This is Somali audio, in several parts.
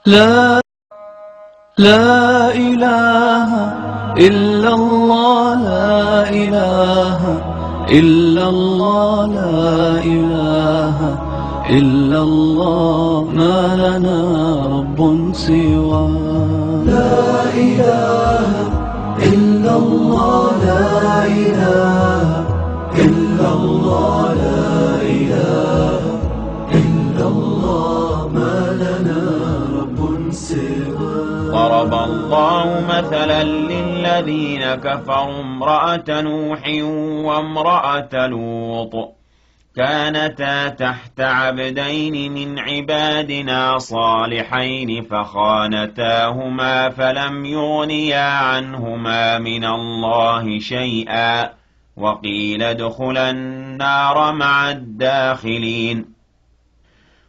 لا لا إله إلا الله، لا إله إلا الله، لا إله إلا الله، ما لنا رب سوى. لا إله إلا الله، لا إله إلا الله، لا إله إلا الله، ما لنا رب سوى. ضرب الله مثلا للذين كفروا امرأة نوح وامرأة لوط كانتا تحت عبدين من عبادنا صالحين فخانتاهما فلم يغنيا عنهما من الله شيئا وقيل ادخلا النار مع الداخلين.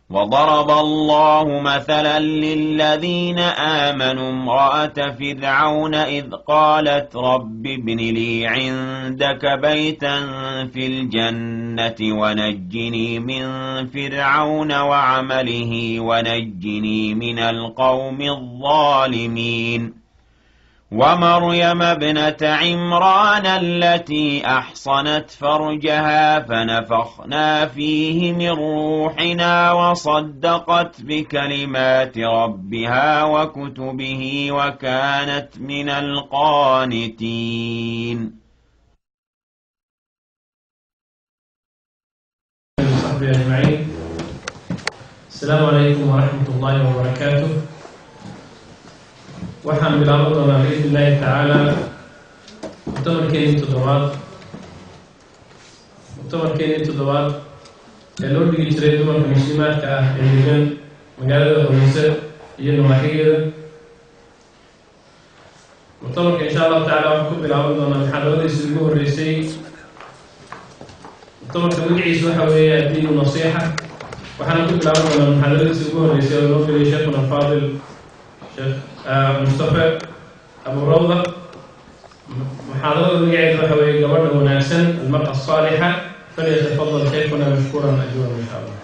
وضرب الله مثلا للذين آمنوا امرأة فرعون إذ قالت رب ابن لي عندك بيتا في الجنة ونجني من فرعون وعمله ونجني من القوم الظالمين. ومريم ابنة عمران التي أحصنت فرجها فنفخنا فيه من روحنا وصدقت بكلمات ربها وكتبه وكانت من القانتين. السلام عليكم ورحمة الله وبركاته. waxaan bilaaban doonaa biidni illaahi tacaala mutamarkeenii toddobaad ee loo dhigi jiray dumarka muslimaadka ah ee degan magaalada Hargeysa iyo nawaaxigeeda. mutamarka insha allahu tacaala waxaan ku bilaaban doonaa muxaadaradiisii ugu horreysay. mutamarka magaciisa waxa weeye addiinu nasiixa. waxaana ku bilaaban doonaa muxaadaradiisii ugu horreysay oo loo geliyay sheekhuna faadil sheekh مصطفى أبو روضة. محاضرة المقعد وحوي قبرنا وناسا المرأة الصالحة، فليتفضل شيخنا مشكورا أجورا إن شاء الله.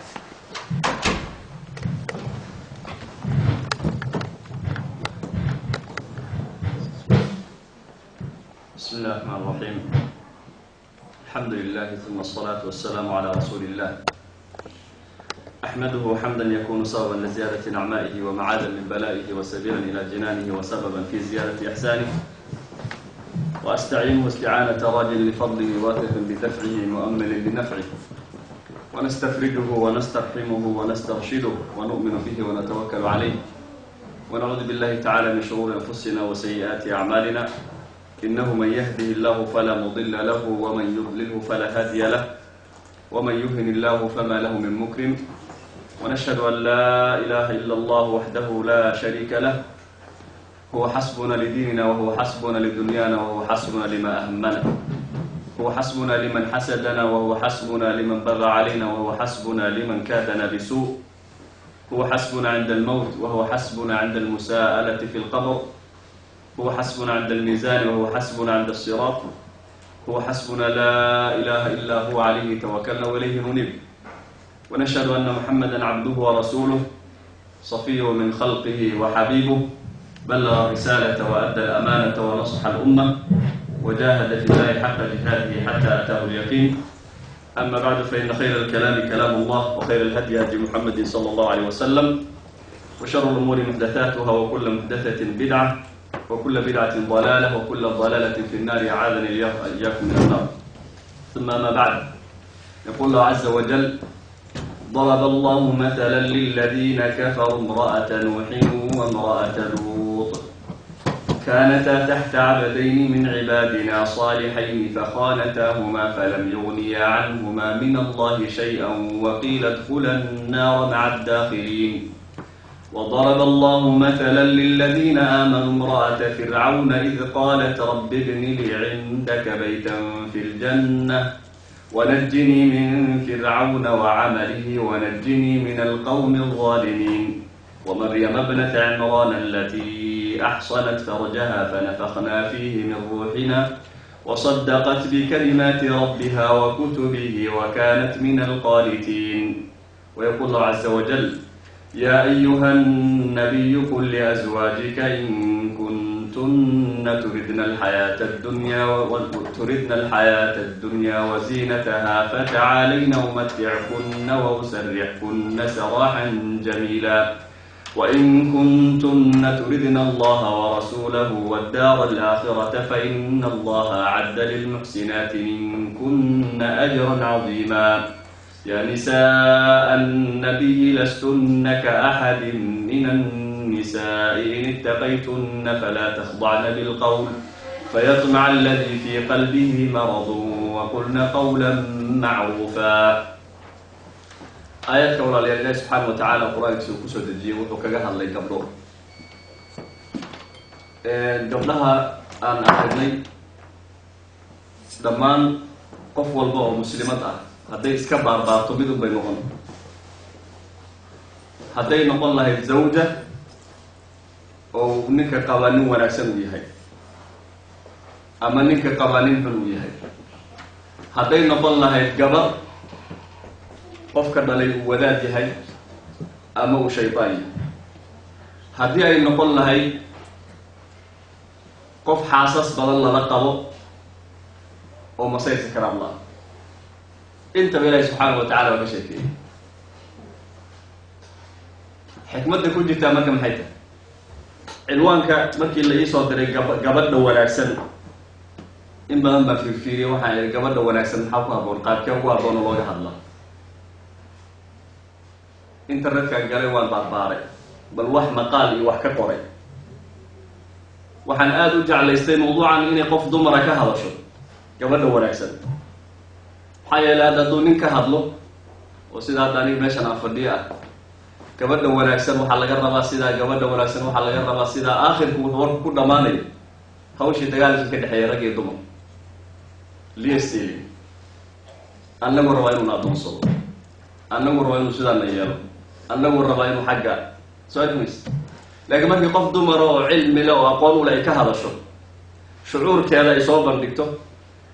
بسم الله الرحمن الرحيم. الحمد لله ثم الصلاة والسلام على رسول الله. أحمده حمدا يكون سببا لزيادة نعمائه ومعادا من بلائه وسبيلا إلى جنانه وسببا في زيادة إحسانه. وأستعينه استعانة راج لفضله واثق بدفعه مؤمل لنفعه. ونستفرجه ونسترحمه ونسترشده ونؤمن به ونتوكل عليه. ونعوذ بالله تعالى من شرور أنفسنا وسيئات أعمالنا. إنه من يهده الله فلا مضل له ومن يضلله فلا هادي له. ومن يهن الله فما له من مكرم. ونشهد أن لا إله إلا الله وحده لا شريك له. هو حسبنا لديننا وهو حسبنا لدنيانا وهو حسبنا لما أهمنا. هو حسبنا لمن حسدنا وهو حسبنا لمن بغى علينا وهو حسبنا لمن كادنا بسوء. هو حسبنا عند الموت وهو حسبنا عند المساءلة في القبر. هو حسبنا عند الميزان وهو حسبنا عند الصراط. هو حسبنا لا إله إلا هو عليه توكلنا وإليه ننيب. ونشهد أن محمدا عبده ورسوله صفيه من خلقه وحبيبه بلغ الرسالة وأدى الأمانة ونصح الأمة وجاهد في الله حق جهاده حتى أتاه اليقين. أما بعد فإن خير الكلام كلام الله وخير الهدي هدي محمد صلى الله عليه وسلم وشر الأمور محدثاتها وكل محدثة بدعة وكل بدعة ضلالة وكل ضلالة في النار أعاذني إياكم من النار. ثم ما بعد يقول الله عز وجل: ضرب الله مثلا للذين كفروا امرأة نوح وامرأة لوط كانتا تحت عبدين من عبادنا صالحين فخانتاهما فلم يغنيا عنهما من الله شيئا وقيل ادخلا النار مع الداخلين. وضرب الله مثلا للذين آمنوا امرأة فرعون إذ قالت رب ابن لي عندك بيتا في الجنة ونجني من فرعون وعمله ونجني من القوم الظالمين. ومريم ابنة عمران التي أحصنت فرجها فنفخنا فيه من روحنا وصدقت بكلمات ربها وكتبه وكانت من القانتين. ويقول الله عز وجل: يا أيها النبي قل لأزواجك إن كنتن تردن الحياة الدنيا وزينتها فتعالين أمتعكن وأسرحكن سراحا جميلا وإن كنتن تردن الله ورسوله والدار الآخرة فإن الله أعد للمحسنات منكن أجرا عظيما يا نساء النبي لستن كأحد من النساء إن اتقيتن فلا تخضعن بالقول فيطمع الذي في قلبه مرض وقلن قولا معروفا آيات كورا لله سبحانه وتعالى قرآن كسو دجيه وحكاها الله قبله قبلها أن أخذني دمان قف والباء مسلمات hadday iska baarbaarto midun bay noqon hadday noqon lahayd zawja oo ninka qabaa nin wanaagsan uu yahay ama ninka qabaa nin xun uu yahay hadday noqon lahayd gabar qofka dhalay uu wadaad yahay ama uu shaydaan yahay haddii ay noqon lahayd qof xaasas badan lala qabo oo masaysa karaam laha intaba ilaahi subxaanahu watacala waa ka sheekeeyey xikmadda ku jirtaa marka maxay tahay cinwaanka markii la iisoo diray gabadha wanaagsan in badan baan fiirfiiriyay waxaan ihi gabadha wanaagsan maxaa ku haboon qaabkee ugu habboona looga hadla internet-kaan galay waan baarbaaray bal wax maqaal iyo wax ka qoray waxaan aada u jeclaystay mawduucan inay qof dumara ka hadasho gabadha wanaagsan maxaa yeele hadduu nin ka hadlo oo sida hadda aniga meeshan aan fadhiyo ah gabadha wanaagsan waxaa laga rabaa sidaa gabadha wanaagsan waxaa laga rabaa sidaa aakhirku wuxuu warku ku dhammaanayo hawshii dagaalkii ka dhexeeya rag iyo dumar liesteli annagu rabaa inuuna adoonsado annagu rabaa inuu sidaana yeelo annagu rabaa inuu xagga soo admays laakiin markii qof dumara oo cilmi le oo aqoon ule ay ka hadasho shucuurkeeda ay soo bandhigto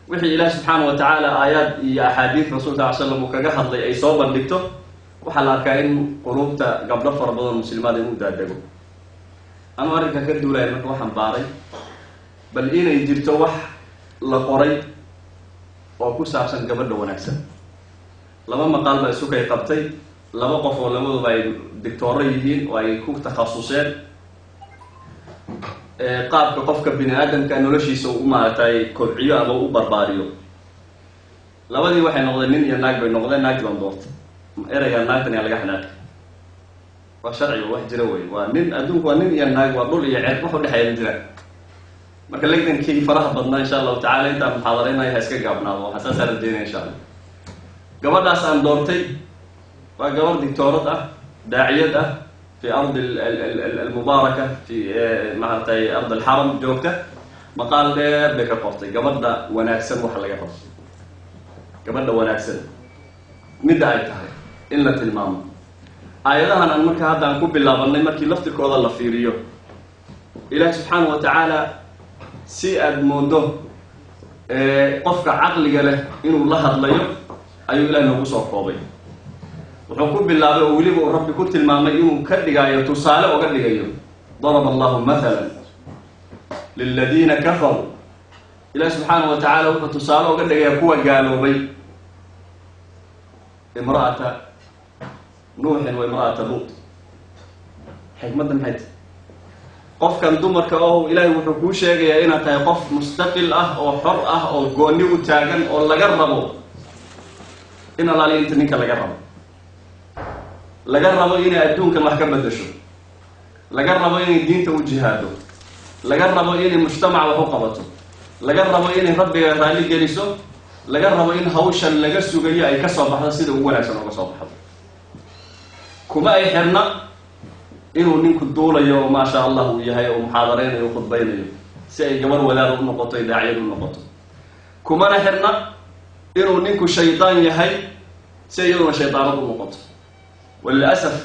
wixii ilaah subxaana watacaala aayaad iyo axaadiid rasulka sal slam uu kaga hadlay ay soo bandhigto waxaa la arkaa in quluubta gabdho fara badan muslimaad inuu daadego ama arrinka ka duulaya marka waxaan baaray bal inay jirto wax la qoray oo ku saabsan gabadha wanaagsan laba maqaal baa isukay qabtay laba qof oo labaduba ay dictooro yihiin oo ay ku takhasuseen qaabka qofka bini aadamka noloshiisa u maaragtay kobciyo ama u barbaariyo labadii waxay noqdeen nin iyo naag bay noqdeen naagti baan doortay ereyga naagtan yaa laga xanaaqay waa sharciga wax jira wey waa nin adduunku waa nin iyo naag waa dhul iyo ceeb wax udhexeeya jira marka legdankii faraha badnaa insha allahu tacala intaan muxaadaraynaya ha iska gaabnaado waxaa saasaa rajeynaya insha allah gabadhaas aan doortay waa gabar dictoorad ah daaciyad ah في أرض المباركة في معرتي أرض الحرم جوكته مقال دير بك قرطي قبضة وناكسن وحلا قرطي قبضة وناكسن مدى أي تهي إلا تلمام أيضا أنا المركة هذا نكون بالله ظني مركي لفتك وضع الله في ريو إله سبحانه وتعالى سيئد موده قفك عقل له إنه الله هدليه أيو إله نبوسه الطوبي wuxuu ku bilaabay oo weliba uu rabbi ku tilmaamay inuu ka dhigayo tusaale uga dhigayo daraba allahu mathalan liladiina kafaruu ilaah subxaanahu wa tacaala wuxuu tusaale uga dhigaya kuwa gaaloobay imra'ata nuuxin wa imra'ata luut xikmadda maxay tahay qofkan dumarka oo ilaahay wuxuu kuu sheegayaa inaad tahay qof mustaqil ah oo xor ah oo goonni u taagan oo laga rabo in allaaliya inta ninka laga rabo laga rabo inay adduunkan wax ka bedasho laga rabo inay diinta u jihaado laga rabo inay mujtamac wax u qabato laga rabo inay rabbiga raalli geliso laga rabo in hawshan laga sugayo ay ka soo baxdo sida ugu wanaagsan uga soo baxdo kuma ay xirna inuu ninku duulayo oo maasha allah uu yahay oo muxaadareynayo o khudbaynayo si ay gabar wadaad u noqoto ay daaciyad u noqoto kumana xirna inuu ninku shaydaan yahay si iyaduna shaydaanad u noqoto وللأسف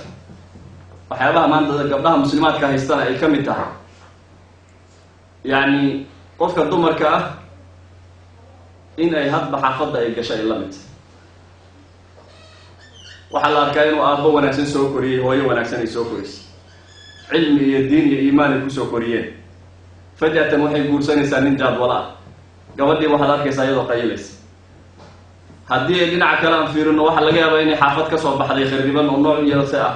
waxyaabaha maanta gabdhaha muslimaadka haystana ay ka mid tahay yani qofka dumarka ah in ay hadba xaafadda ay gasho ay la mid waxaa la arkaa inuu aabbo wanaagsan soo koriyey, hooyo wanaagsan ay soo korisay, cilmi iyo diin iyo iimaan ay kusoo koriyeen. fajatan waxay guursanaysaa nin jaadwala ah, gabadhii waxaad arkaysaa iyadoo qayilaysa. haddii ay dhinaca kale aan fiirino waxaa laga yaabaa inay xaafad ka soo baxday khariban oo nooc iyose ah.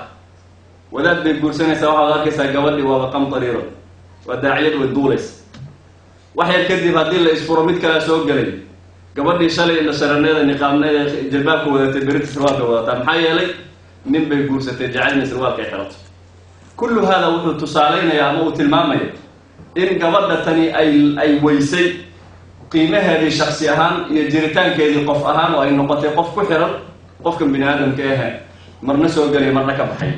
wadaad bay guursanaysaa, waxaad arkaysaa gabadhii waaba qamtariiro, waa daaciyad way duulaysa. wax yar kadib haddii la isfuro mid kalea soo gelay, gabadhii shalay indhashareneeda niqaabneeda jilbaabka wadatay berita sarwaalka wadataa. maxaa yeelay nin bay guursatay jecelna sarwaalka ay xirato. kullu hada wuxuu tusaalaynayaa ama uu tilmaamaya in gabadha tani ay weysay qiimaheedii shaksi ahaan iyo jiritaankeedii qof ahaan, oo ay noqotay qof ku xiran qofkan bini aadamka ahe marna soo gelay marna ka baxay.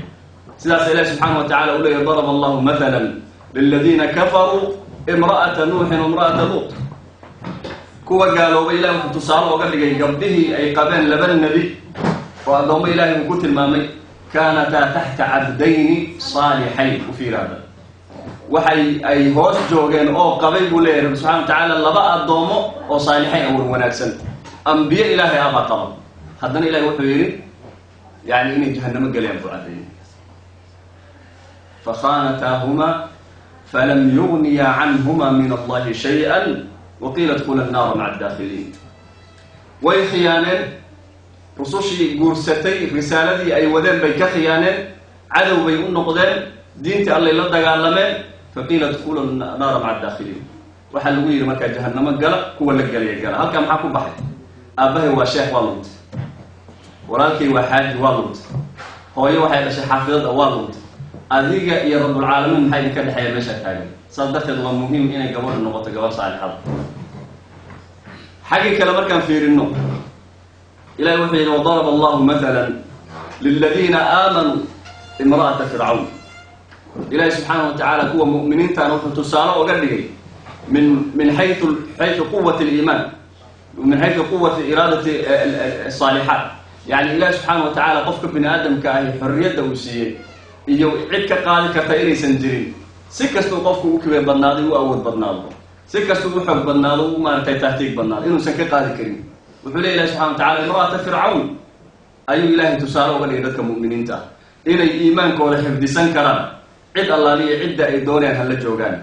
sidaas ilahi subxaana wa tacala uu leeyahy daraba allahu mathalan liladiina kafaruu imra'ata nuuxin imra'ata luut. kuwa gaaloobay ilahi wuxuu tusaale oga dhigay gabdhihii ay qabeen laba nebi oo addoommo ilahi uu ku tilmaamay kaanataa taxta cabdayni saalixayn. u fiiraada waxay ay hoos joogeen oo qabay buu leeyahy rabbi subxana wa tacaala laba addoomo oo saalixayn awar wanaagsan, ambiye ilaahay abaa qaba. haddana ilahi wuxuu yidhi yani inay jahannamo galayaan buu caddeeyey. fakhaanataahuma falam yugniya canhuma min allahi shay-an waqiila dkhula annaara maca adaakhiliin. way khiyaaneen, rusushii guursatay risaaladii ay wadeen bay ka khiyaaneen, cadow bay u noqdeen, diintii allay la dagaalameen. faqiila dkhulu naara maca adaakhiliin. waxaa lagu yidhi markaa jahannamo gala, kuwa la gelaya gala. halkaa maxaa ku baxay? aabbahay waa sheekh, waa luntay. walaalkay waa xaaji, waa luntay. hooyo waxay dhashay xaafidada, waa luntay. adiga iyo rabbulcaalamiin maxaa idinka dhexeeya meesha taagan? saas darteed waa muhiim inay gabadhu noqoto gabar saalixada. xaggii kale markaan fiirino, ilahi wuxuu yidhi wadaraba allahu mathalan liladiina aamanuu imra'ata fircawn. ilahi subxaana wa tacaala kuwa mu'miniintaana wuxuu tusaale oga dhigay min xaytu quwati aliimaan, min xaytu quwati iraadati asaalixaat. yani ilahi subxaana wa tacaala qofka bini aadamka ahi xorriyadda uu siiyey iyo cid ka qaadi karta inaysan jirin. si kastuu qofku u kibe badnaado, u awood badnaado, si kastuu u xoog badnaado, u maaragtay tahtiig badnaado, inuusan ka qaadi karin. wuxuu leey ilahi subxana wa tacala imra'ata fircawn ayuu ilaahay tusaale oga dhigay dadka mu'miniinta ah inay iimaankooda xifdisan karaan, cid allaaliya cidda ay doonayaan hala joogaan,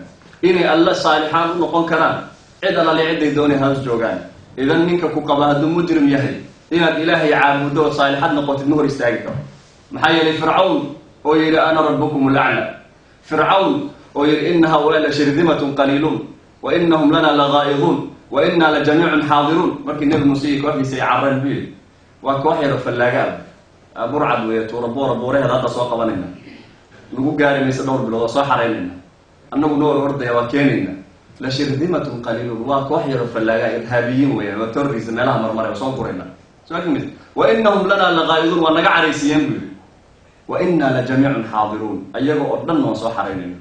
inay alla saalixaan u noqon karaan, cid allaaliya cidday doonayaan halas joogaan. idan ninka ku qaba hadduu mujrim yahay inaad ilaahay caabuddo oo saalixad noqotid ma hor istaagi karo. maxaa yeelay fircawn oo yidhi ana rabbukum lacla, fircawn oo yidhi ina haulaa la shirdimatun qaliiluun wa inahum lana lagaa'iduun wa inaa la jamiicun xaadiruun. markii nebi muuse iyo kooxdiisa ay carreen buu yidhi waa koox yaro fallaaga ah, burcad weeye, tuuraboora buuraheeda hadda soo qabanayna, nagu gaari maysa dhowr bilood oo soo xaraynayna, annagu noo ordaya waa keenayna. la shirdimatun qaliiluun waa koox yaro fallaaga, irhaabiyiin weeyaan, waa terrorist meelaha marmaray oo soo gurayna. soo akimid wa inahum lana lagaa'iduun waa naga caraysiiyeen buu yidhi wa inaa la jamiicun xaadiruun, ayaga oo dhan waan soo xaraynayna.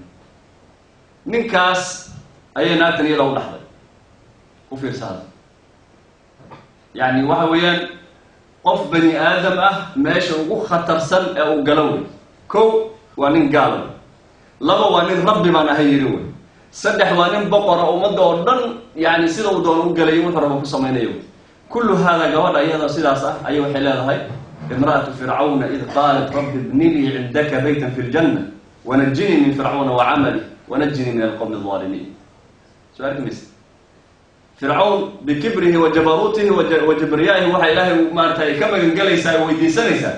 ninkaas ayay naagtan iyada u dhaxday. u fiirsahada yani waxa weeyaan qof bani aadam ah meesha ugu khatarsan ee uu galo wey. kow waa nin gaal wey, laba waa nin rabbi baan ahay yidhi wey, saddex waa nin boqora ummadda oo dhan yani sida uu doono u galay wuxuu raba ku samaynayo wey. kullu hada gabadha iyada sidaas ah ayay waxay leedahay imra'atu fircawna id qaalat rabbi ibni lii cindaka baytan fi ljanna wanajinii min fircawna wacamali wanajinii min alqowmi alظaalimiin. soo arki mayse fircawn bikibrihi wa jabaruutihi wa jabriyaahi waxaa ilaahay maarata ay ka magangelaysaa ay weydiisanaysaa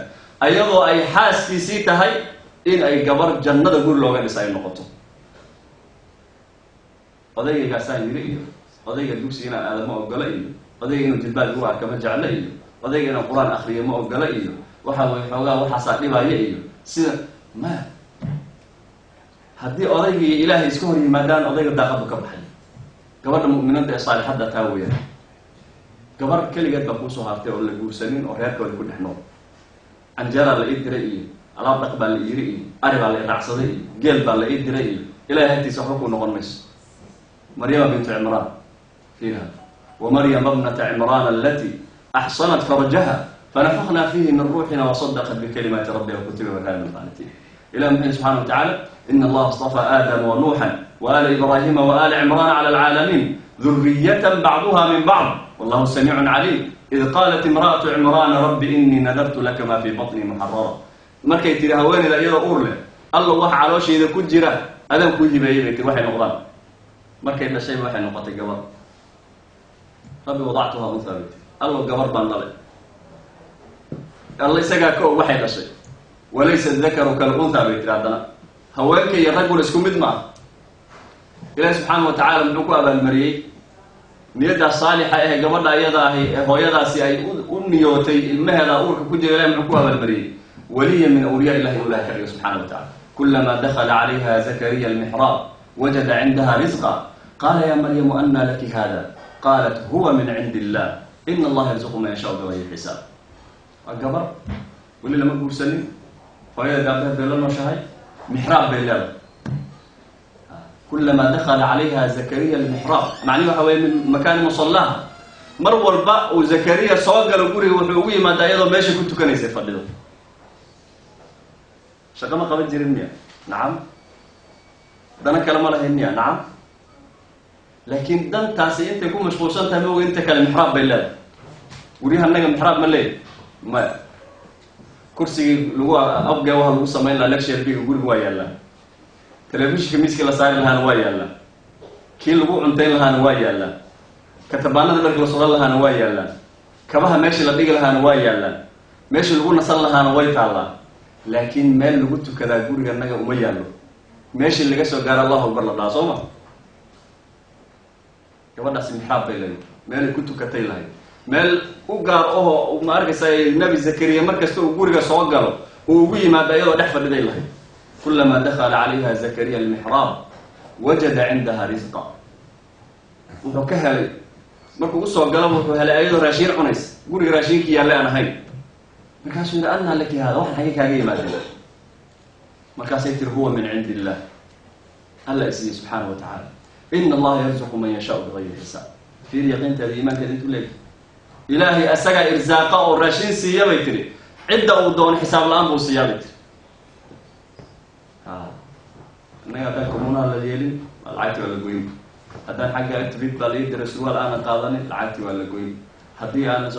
ayadoo ay xaaskiisii tahay in ay gabar jannada guri looga dhisa ay noqoto. odaygaygaasaan yiri iyo odayga dugsi inaan aadama ogola iyo odayga inuu jilbaad igu arkama jeclo iyo odayga inaan qur-aan akriyo ma ogola iyo waxa way xoogaa waxaasaa dhibaya iyo sida ma haddii odayga iyo ilaahay iska hor yimaadaan odayga daaqadu ka baxay. gabadha mu'minada ee saalixadda taa weeyaan, gabar keligeed baa kuusoo hartay oo la guursanin oo reerkooda ku dhex nool. canjeeraa la ii diray iyo alaab dhaq baa la iiri iyo ari baa la i raacsaday iyo geel baa la ii diray iyo ilahay hagtiisa waxba kuu noqon mayso. maryama bintu cimraan fiiha wa maryama bnata cimraan alati axsanat farjaha fanafaknaa fiihi min ruuxina wasadaqat bikalimaati rabbiha wakutubi wakaana min qaanitiin. ilah muxuu yihi subxana wa tacaala ina allaha اstafaa aadama wa nuuxan وآل إبراهيم وآل عمران على العالمين ذرية بعضها من بعض والله سميع عليم id qaalat imra'atu cimraana rabbi inii nadartu laka maa fii batnii muxarara markay tiri haweeneyda iyadoo uur leh allow waxa calooshayda ku jira adaan kuu hibeeyey bay tiri waxay noqdaan markay dhashayba waxay noqotay gabar rabbi wadactuhaa unha bay tiri allow gabar baan dhalay alla isagaa ka og waxay dhashay walaysa dakaru kalunha bay tiri haddana haweenka iyo ragguna isku mid ma ah ilaahi subxaana wa tacaala muxuu ku abaalmariyey niyaddaas saalixa ahe gabadha iyada ahi ee hooyadaasi ay u niyootay ilmaheeda uurka ku jira ilahi muxuu ku abaalmariyey waliya min awliyaa illahi u ilahi ka dhiga subxana wa tacala kulamaa dakala calayha zakariya almixraab wajada cindaha risqa qaala ya maryamu anna laki hada qaalat huwa min cindi illah ina allaha yarzuqu man yashaau bigayri xisaab waa gabar weli lama guursanin hooyada aabaheed bay la nooshahay mixraab bay leedahay kulamaa dakala calayha zakariya almixraab macnihi waxa weye min makaani musallaha mar walba uu zakariya soo galo guriga wuxuu ugu yimaadaa iyadoo meesha ku tukanaysay fadhido shaqo ma qaban jirin miya nacam dana kale ma lahayn miya nacam laakiin dantaasi intay ku mashquulsan tahay maoga inta kale mixraab bay leedahay guryaha naga mixraab ma leeyahy maya kursigii lagu afgeewaha lagu samayn lahaa lecture biga guriga waa yaallaan telefishinka miiskii la saari lahaana waa yaallaan kii lagu cuntayn lahaana waa yaallaan katabaanada dharka la suran lahaana waa yaallaan kabaha meeshii la dhigi lahaana waa yaallaan meeshii lagu nasan lahaana way taallaa laakiin meel lagu tukadaa guriga naga uma yaallo meeshii laga soo gaaro allahu akbar la dhaha soo ma gabadhaasi mixraab bay leedahay meelay ku tukatay lahayd meel u gaar ahoo ma arkaysa nabi zakariya markasta uu guriga soo galo uu ugu yimaada iyadoo dhex fadhiday lahayd kulamaa dakala calayha zakariya almixraab wajada cindaha risqa wuxuu ka helay markuu usoo galo wuxuu helay ayadoo raashiin cunaysa guriga raashiinkii yaalle aan ahayn markaasuu yidhi annaa laki haada waxaan xagee kaaga yimaadeen markaasay tiri huwa min cindi illah alla isiiyey subxaana wa tacaala ina allaha yarzuqu man yashaau bigayri xisaab fiir yaqiinteeda iimaankeeda intuu leegi ilaahay asagaa irsaaqa oo raashin siiya bay tiri cidda uu doono xisaab la-aan buu siiyaa bay tiri innaga haddaan kommunaha la yeelin lacagti waa la goyn haddaan xagga activit baa lai diray surwaal aanan qaadanin lacagti waa la goyn haddii aanan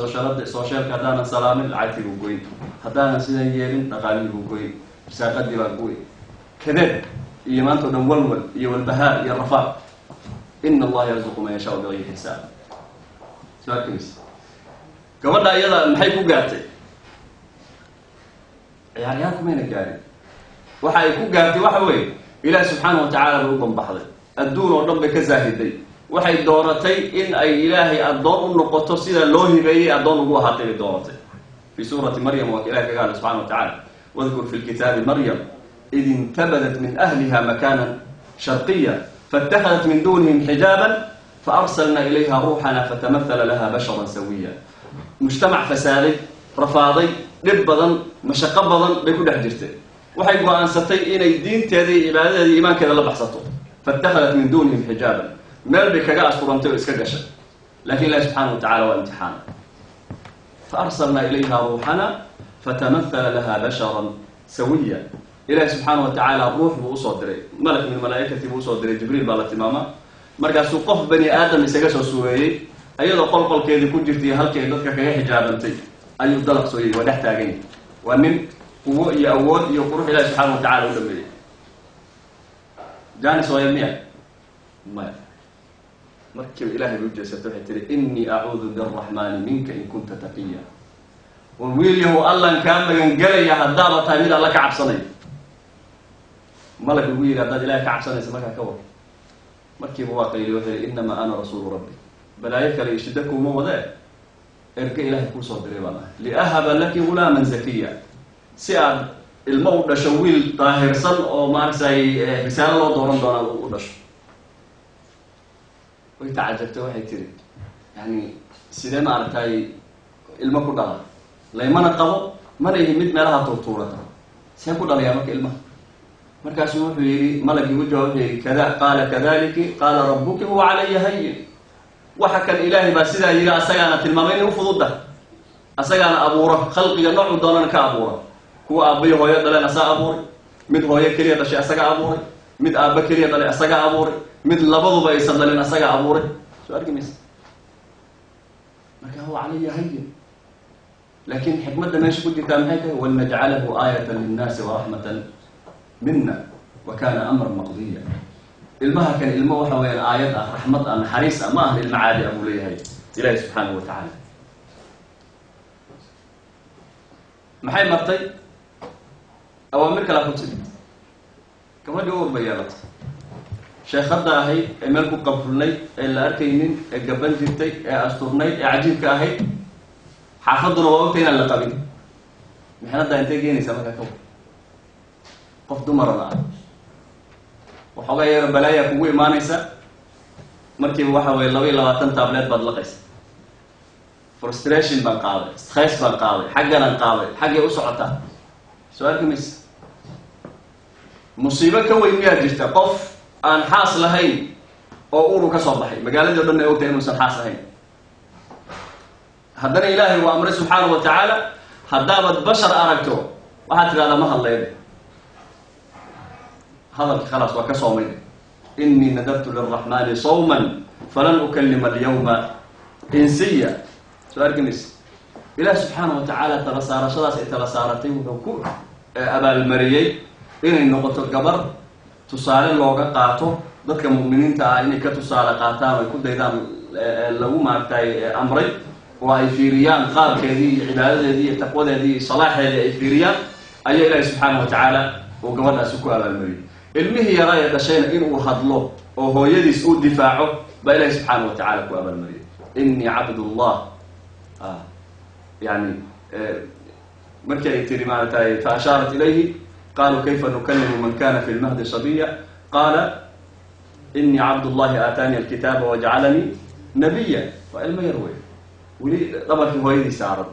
soosheelka haddaanan salaamin lacagtii buu goyn haddaanan sidan yeelin dhaqaalihii buu goyn irsaaqadii baa goy kadeed iyo maanta o dhan walwal iyo walbahaar iyo rafaaq ina allaha yarzuqu man yashaau bigayri xisaab soo arkays gabadha iyada maxay ku gaartay ciyaaryaar kumayna gaarin waxa ay ku gaartay waxa weeye ilaahi subxaana wa tacaala bay u banbaxday adduun oo dhan bay ka zaahiday waxay dooratay in ay ilaahay addoon u noqoto sida loo hibeeyey addoon ugu ahaatay bay dooratay fi suurati maryam waa ka ilahi kaga hadlay subxana wa tacala wadkur fi lkitaabi maryam id intabadat min ahliha makanan sharqiya faاtahadat min dunihim xijaaban faarsalna ilayha ruuxana fatamahala laha basharan sawiya mujtamac fasaaday rafaaday dhib badan mashaqo badan bay ku dhex jirtay waxay go-aansatay inay diinteeda iyo cibaadadeeda iyo iimaankeeda la baxsato faاtahadat min dunihim xijaaban meel bay kaga asfurantay oo iska gashay lakin ilahi subxaana wa tacala waa imtixaana faarsalna ilayha ruuxana fatamahala laha basharan sawiya ilahi subxaana wa tacaala ruux buu usoo diray malak min malaaikati buu usoo diray jibriil baa la tilmaamaa markaasuu qof bani aadam isaga soo sugeeyey ayadoo qolqolkeedii ku jirtay halkii ay dadka kaga xijaabantay ayuu dalaq soo yidhi waa dhex taagany waa nin quwo iyo awood iyo qurux ilahi subxaana wa tacala u dhameeyey janis waaya miya maya markiiba ilahay bay ujeesatay waxay tihi inii acuudu biraxmaani minka in kunta taqiya war wiil yahu allan kaa magangelaya haddaaba tahay mid alla ka cabsanay malag ugu yidhi haddaad ilahay ka cabsanaysa markaa ka war markiiba waa qayli wuxuu yihi inamaa ana rasuulu rabbi balaayo kale iyo shida kuuma wadee erge ilahay kuusoo diray baan ahay liahaba laki gulaaman zakiya si aad ilmo u dhasho wiil daahirsan oo maaragtay risaalo loo dooran doona u dhasho way tacajabtay waxay tiri yani sidee maaragtay ilmo ku dhala laymana qabo mana ihi mid meelaha tuurtuurata see ku dhalayaa marka ilmaha markaasuu wuxuu yidhi malagii u jawaab wuxuu yidhi qaala kadaliki qaala rabuki huwa calaya hayin waxa kan ilaahay baa sidaa yidhi asagaana tilmaamay inay ufududda asagaana abuuro khalqiga noocuu doonana ka abuura kuwa aabbayo hooyo dhaleen asaa abuuray mid hooyo keliya dhashay asaga abuuray mid aabba keliya dhalay asaga abuuray mid labaduba aysan dhalin asaga abuuray soo arki maysa marka huwa calaya hayin laakiin xikmadda meesha ku jirtaa maxay tahay walnajcalahu aayatan linnaasi waraxmatan mina wa kana amran maqdiya ilmaha kan ilmo waxa weeyaan aayad ah raxmad ah naxariis ah ma aha ilma caadi ah buu leeyahay ilaahi subxaanahu wa tacaala maxay martay awaamir kala ku tiri gabadhii uur bay yeelatay sheekhadda ahayd ee meel ku qabfulnay ee la arkaynin ee gaban jirtay ee asturnayd ee cajiibka ahayd xaafadduna waa ogtay inaan la qabin mixnaddaa intay geenaysaa markaa kawa qof dumarana ah waxoogaa yaro balaayaa kugu imaanaysa markiiba waxa weye 22 tablet baad laqaysa frustration baan qaaday stress baan qaaday xagganaan qaaday xaggay u socotaa soo arki maysa musiibo ka weyn miyaa jirta qof aan xaas lahayn oo uru ka soo baxay magaaladii o dhan ay ogtahay inuusan xaas lahayn haddana ilaahay uu amray subxaanahu wa tacaala haddaabad bashar aragto waxaad tidhahdaa ma hadlayda hadalki khalaas waa ka soomay innii nadartu lilraxmaani sawman falan ukalima alyawma insiya soo arki maysa ilaah subxaanahu wa tacaala tala saarashadaas ay tala saaratay wuxuu ku abaalmariyey inay noqoto gabar tusaale looga qaato dadka mu'miniinta ah inay ka tusaale qaataan ay ku daydaan lagu maaragtay amray oo ay fiiriyaan qaabkeedii iyo cibaadadeedii iyo taqwadeedii iyo salaaxeedii ay fiiriyaan ayaa ilaahi subxaanahu wa tacaala uu gabadhaasi ku abaalmariyey ilmihii yaraa ee dhashayna inuu hadlo oo hooyadiis uu difaaco baa ilaahi subxaanahu wa tacaala ku abaalmariyey innii cabdullah yani markii ay tiri maaragtay fa ashaarat ilayhi qaluu kayfa nukalimu man kana fi lmahdi sabiya qaala innii cabdullahi aataani alkitaaba wajcalanii nabiya waa ilmo yar wey weli dhabarkii hooyadii saaran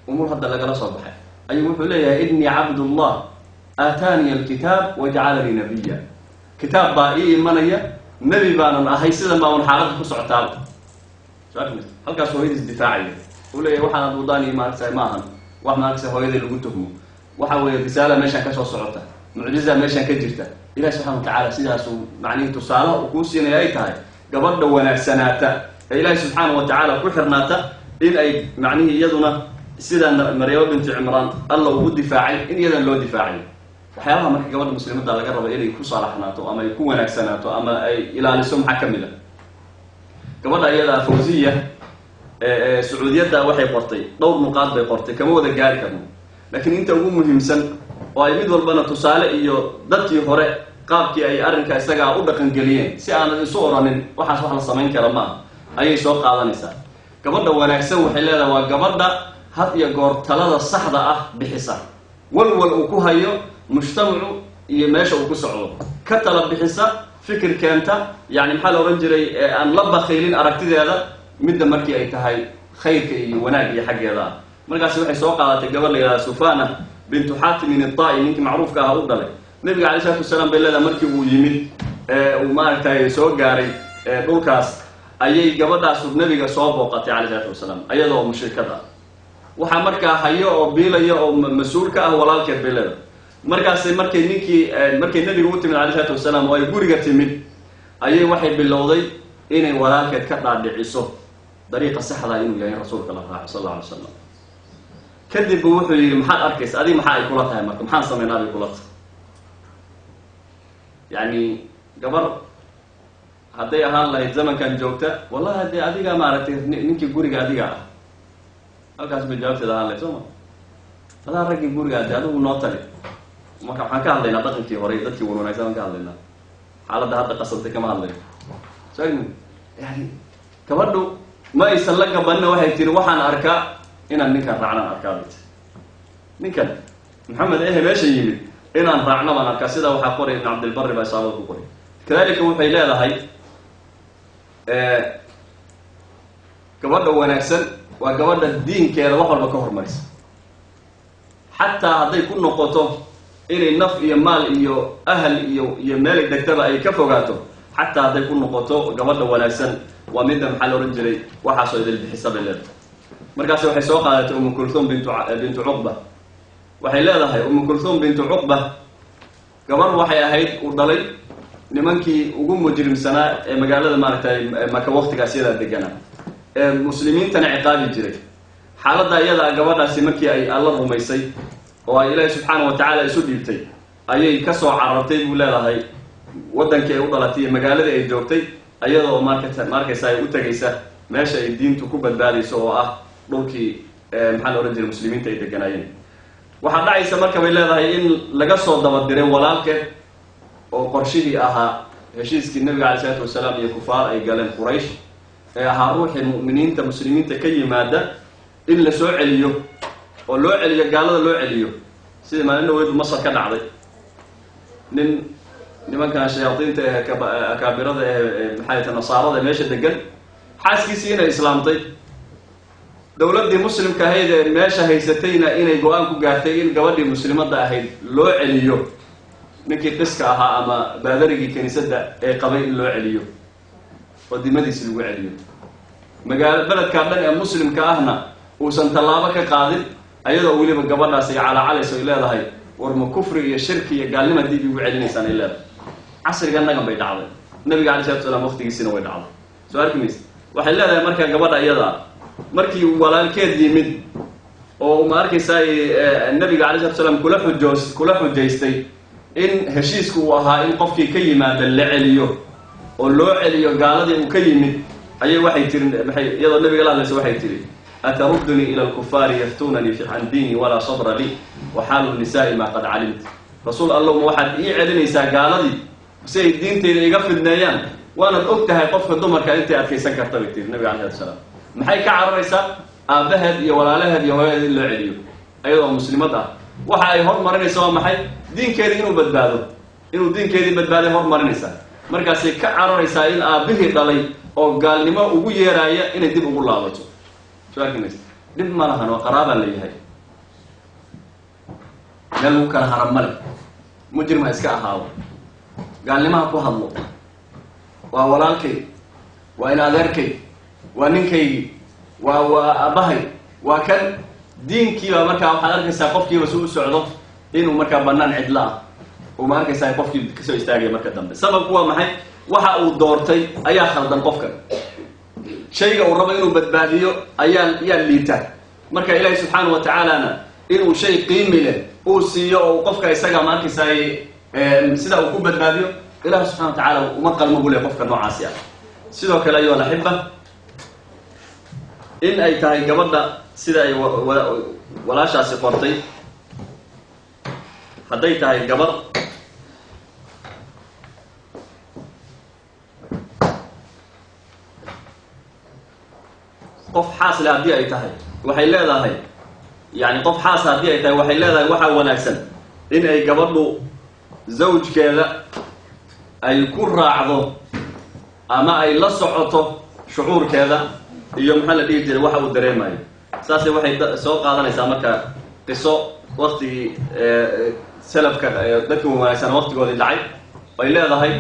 umur hadda lagala soo baxay ayuu wuxuu leeyahay innii cabdullah aataani alkitaab wajcalanii nabiya kitaab baa ii imanaya nebi baanan ahay sidan baa un xaaladda ku socotaaba halkaas hooyadiis difaacaya uu leeyahay waxaan aduudaani maaragtay ma ahan wax maaragtay hooyadii lagu tuhmo waxa weeye risaala meeshaan ka soo socota mucjiza meeshaan ka jirta ilahi subxana wa tacaala sidaasuu macnihii tusaalaha uu kuu siinaya ay tahay gabadha wanaagsanaata ee ilaahi subxaana wa tacaala ku xirnaata in ay macnihii iyaduna sida maryamo binti cimraan alla ugu difaacay in iyadan loo difaacay waxyaabaha marka gabadha muslimadda laga rabo inay ku saalaxnaato ama ay ku wanaagsanaato ama ay ilaaliso maxaa ka mid a gabadha iyada fawziya sacuudiyadda waxay qortay dhowr nuqaad bay qortay kama wada gaari karno laakiin inta ugu muhiimsan oo ay mid walbana tusaale iyo dadkii hore qaabkii ay arrinka isagaa u dhaqangeliyeen si aanad isu oranin waxaas wax la samayn kara maaha ayay soo qaadanaysaa gabadha wanaagsan waxay leedahay waa gabadha had iyo goor talada saxda ah bixisa walwal uu ku hayo mujtamacu iyo meesha uu ku socdo ka tala bixisa fikir keenta yani maxaa la ohan jiray aan la bakiilin aragtideeda midda markii ay tahay khayrka iyo wanaag iyo xaggeeda ah markaasi waxay soo qaadatay gabar la yidhahda sufana bintu xaatimin itai ninkii macruufka aha u dhalay nabiga alay salatu wasalaam bay leedahay markii uu yimid uu maaragtay soo gaaray dhulkaas ayay gabadhaasu nabiga soo booqatay calay salatu wasalaam iyadoo mushrikada ah waxaa markaa hayo oo biilaya oo mas-uul ka ah walaalkeed bay leedahay markaasi markay nabiga u timid calay salatu wasalaam oo ay guriga timid ayay waxay bilowday inay walaalkeed ka dhaadhiciso dariiqa saxda inuu yahay rasuulka la raaco sal alla alay slam kadib buu wuxuu yidhi maxaad arkaysa adiga maxaa ay kula tahay marka maxaan samaynaa bay kula tahay yani gabar hadday ahaan lahayd zamankan joogta wallahi haddee adiga maaragtay ninkii guriga adiga ah halkaas bay jawaabteeda ahaan lahayd soo ma adaa raggii guriga ade adigu noo tali marka waxaan ka hadlaynaa dhaqankii hore dadkii warwanaagsan aan ka hadlaynaa xaaladda hadda qasantay kama hadlayno so yani gabadhu ma aysan la gabanina waxay tiri waxaan arkaa inaan ninkan raacnaan arkaa bay tiri ninkan maxamed ehe meesha yimid inaan raacno baan arkaa sidaa waxaa qoray ibn cabdilbari baa isaabada ku qoray kadalika waxay leedahay gabadha wanaagsan waa gabadha diinkeeda wax walba ka hormarisa xataa hadday ku noqoto inay naf iyo maal iyo ahal iyo meelay degtaba ay ka fogaato xataa hadday ku noqoto gabadha wanaagsan waa midda maxaa la ohan jiray waxaasoo idil bixisa bay leedahay markaasi waxay soo qaadatay umu kulthum bintu cuqba waxay leedahay umu kulthum bintu cuqba gabar waxay ahayd uu dhalay nimankii ugu mujrimsanaa ee magaalada maaragtay maka waktigaas yadaa deganaa muslimiintana ciqaabi jiray. xaaladda iyada gabadhaasi markii ay alla rumaysay oo ay ilaahay subxaanahu wa tacaala isu dhiibtay ayay ka soo carartay buu leedahay waddankii ay u dhalatay iyo magaaladii ay joogtay iyadoo markaysa ay u tegaysa meesha ay diintu ku badbaadayso oo ah dhulkii maxaa la odhan jiray muslimiinta ay deganaayeen. waxaa dhacaysa marka bay leedahay in laga soo dabadiray walaalkeed oo qorshihii ahaa heshiiskii nabiga calay isalaatu wasalaam iyo kufaar ay galeen quraysh ee ahaa ruuxii mu'miniinta muslimiinta ka yimaada in la soo celiyo oo loo celiyo gaalada loo celiyo sidii maalin dhaweedu masar ka dhacday. nimankan shayaadiinta ee akaabirada ee maxay tahay nasaarada meesha degan xaaskiisii inay islaamtay, dowladdii muslimka ahayd ee meesha haysatayna inay go-aan ku gaartay in gabadhii muslimadda ahayd loo celiyo ninkii qiska ahaa ama baadarigii kiniisadda ee qabay in loo celiyo oo dimadiisi lagu celiyo. beledkaa dhan ee muslimka ahna uusan tallaabo ka qaadin ayadoo weliba gabadhaas ay calaacalayso ay leedahay war ma kufri iyo shirki iyo gaalnima diib igu celinaysaan ay leedahay. casriga nagan bay dhacday, nabiga calay salatu salaam waqtigiisina way dhacday. soo arki maysa waxay leedahay markaa gabadha iyada markii walaalkeed yimid oo ma arkaysaa nabiga calay salatu salaam kula xujaystay in heshiisku uu ahaa in qofkii ka yimaada la celiyo oo loo celiyo gaaladii uu ka yimid ayay waxay tiri iyadoo nabiga la hadlaysa waxay tiri atarudunii ila alkufaari yaftunanii can diini walaa sabra lii wa xaalu nisaa'i maa qad calimta. rasuul allow ma waxaad ii celinaysaa gaaladii si ay diinteyda iga fidneeyaan waanaad og tahay qofka dumarka intay adkaysan karta bay tiri nabiga calay salatu salaam. maxay ka cararaysaa aabbaheed iyo walaalaheed iyo hooyadeed in loo celiyo ayadoo muslimad ah. waxa ay hormarinaysa waa maxay? diinkeedii inuu diinkeedii badbaaday hormarinaysaa. markaasay ka cararaysaa in aabbihii dhalay oo gaalnimo ugu yeeraaya inay dib ugu laabato. soo arki maysa dhib ma lahan, waa qaraabaa la yahay, meel lagu kala haran male, mujrim ha iska ahaado, gaalnimaha ku hadlo, waa walaalkay, waa in adeerkay, waa ninkaygii, waa aabbahay, waa kan diinkiiba markaa waxaad arkaysaa qofkiiba si u socdo inuu markaa bannaan cidla ah oo ma arkaysaa qofkii kasoo istaagaya marka dambe. sababku waa maxay? waxa uu doortay ayaa khaldan qofkan, shayga uu rabo inuu badbaadiyo ayaa liita. marka ilaahay subxaanahu wa tacaalana inuu shay qiimi leh uu siiyo oo qofka isaga ma arkaysaa sida uu ku badbaadiyo ilaahay subxana wa tacaala uma qalmo buu leeyahay qofka noocaasi ah. sidoo kale ayuu laxiba in ay tahay gabadha sida ay walaashaasi qortay, hadday tahay gabadh qof xaas leh haddii ay tahay waxay leedahay yani qof xaasa haddii ay tahay waxay leedahay waxaa wanaagsan in ay gabadhu zawjkeeda ay ku raacdo ama ay la socoto shucuurkeeda iyo maxaa la dhihi jiray waxa uu dareemayo. saasay waxay soo qaadanaysaa marka qiso waktigii salafka dadka wanaagsan waqtigoodii dhacay ay leedahay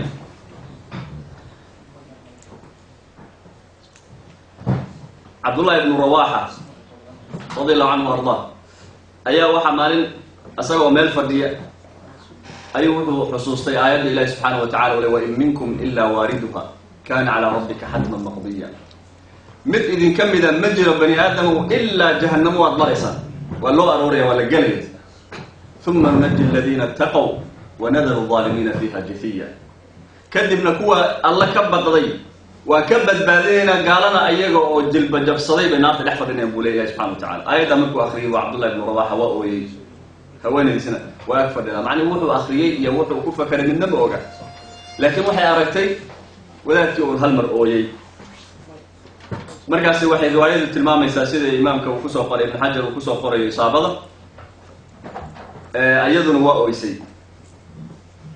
cabdullahi ibnu rawaxa radi allahu canhu ardaa ayaa waxaa maalin isagoo meel fadhiya ayuu wuxuu xusuustay aayadda ilahi subxaanahu wa tacala ule wain minkum ilaa waariduha kana calaa rabbika xatman maqdiya. mid idinka mida ma jiro bani aadamu ilaa jahannamo waad maraysaan, waa loo arooraya, waa la gelaya. uma nunaji aladiina ataqow wanadaru aalimiina fiiha jafiya. kadibna kuwa alla ka baqday waa ka badbaadinayna gaalana ayaga oo jilba jabsaday bay naarta dhex fadhinayaan buu leeyahay subxana wa tacala. aayadda markuu akriyay waa cabdullahi ibnu rawaxa waa ooyey, haweenaysina waa ag fadhidaa. macnii wuxuu akriyey iyo wuxuu ku fakaray midna ma oga, laakiin waxay aragtay wadaadkii uun hal mar ooyey. markaasi waxay riwaayadu tilmaamaysaa sida imaamka uu kusoo qoray ibn xajar uu kusoo qorayo isaabada, iyaduna waa oysay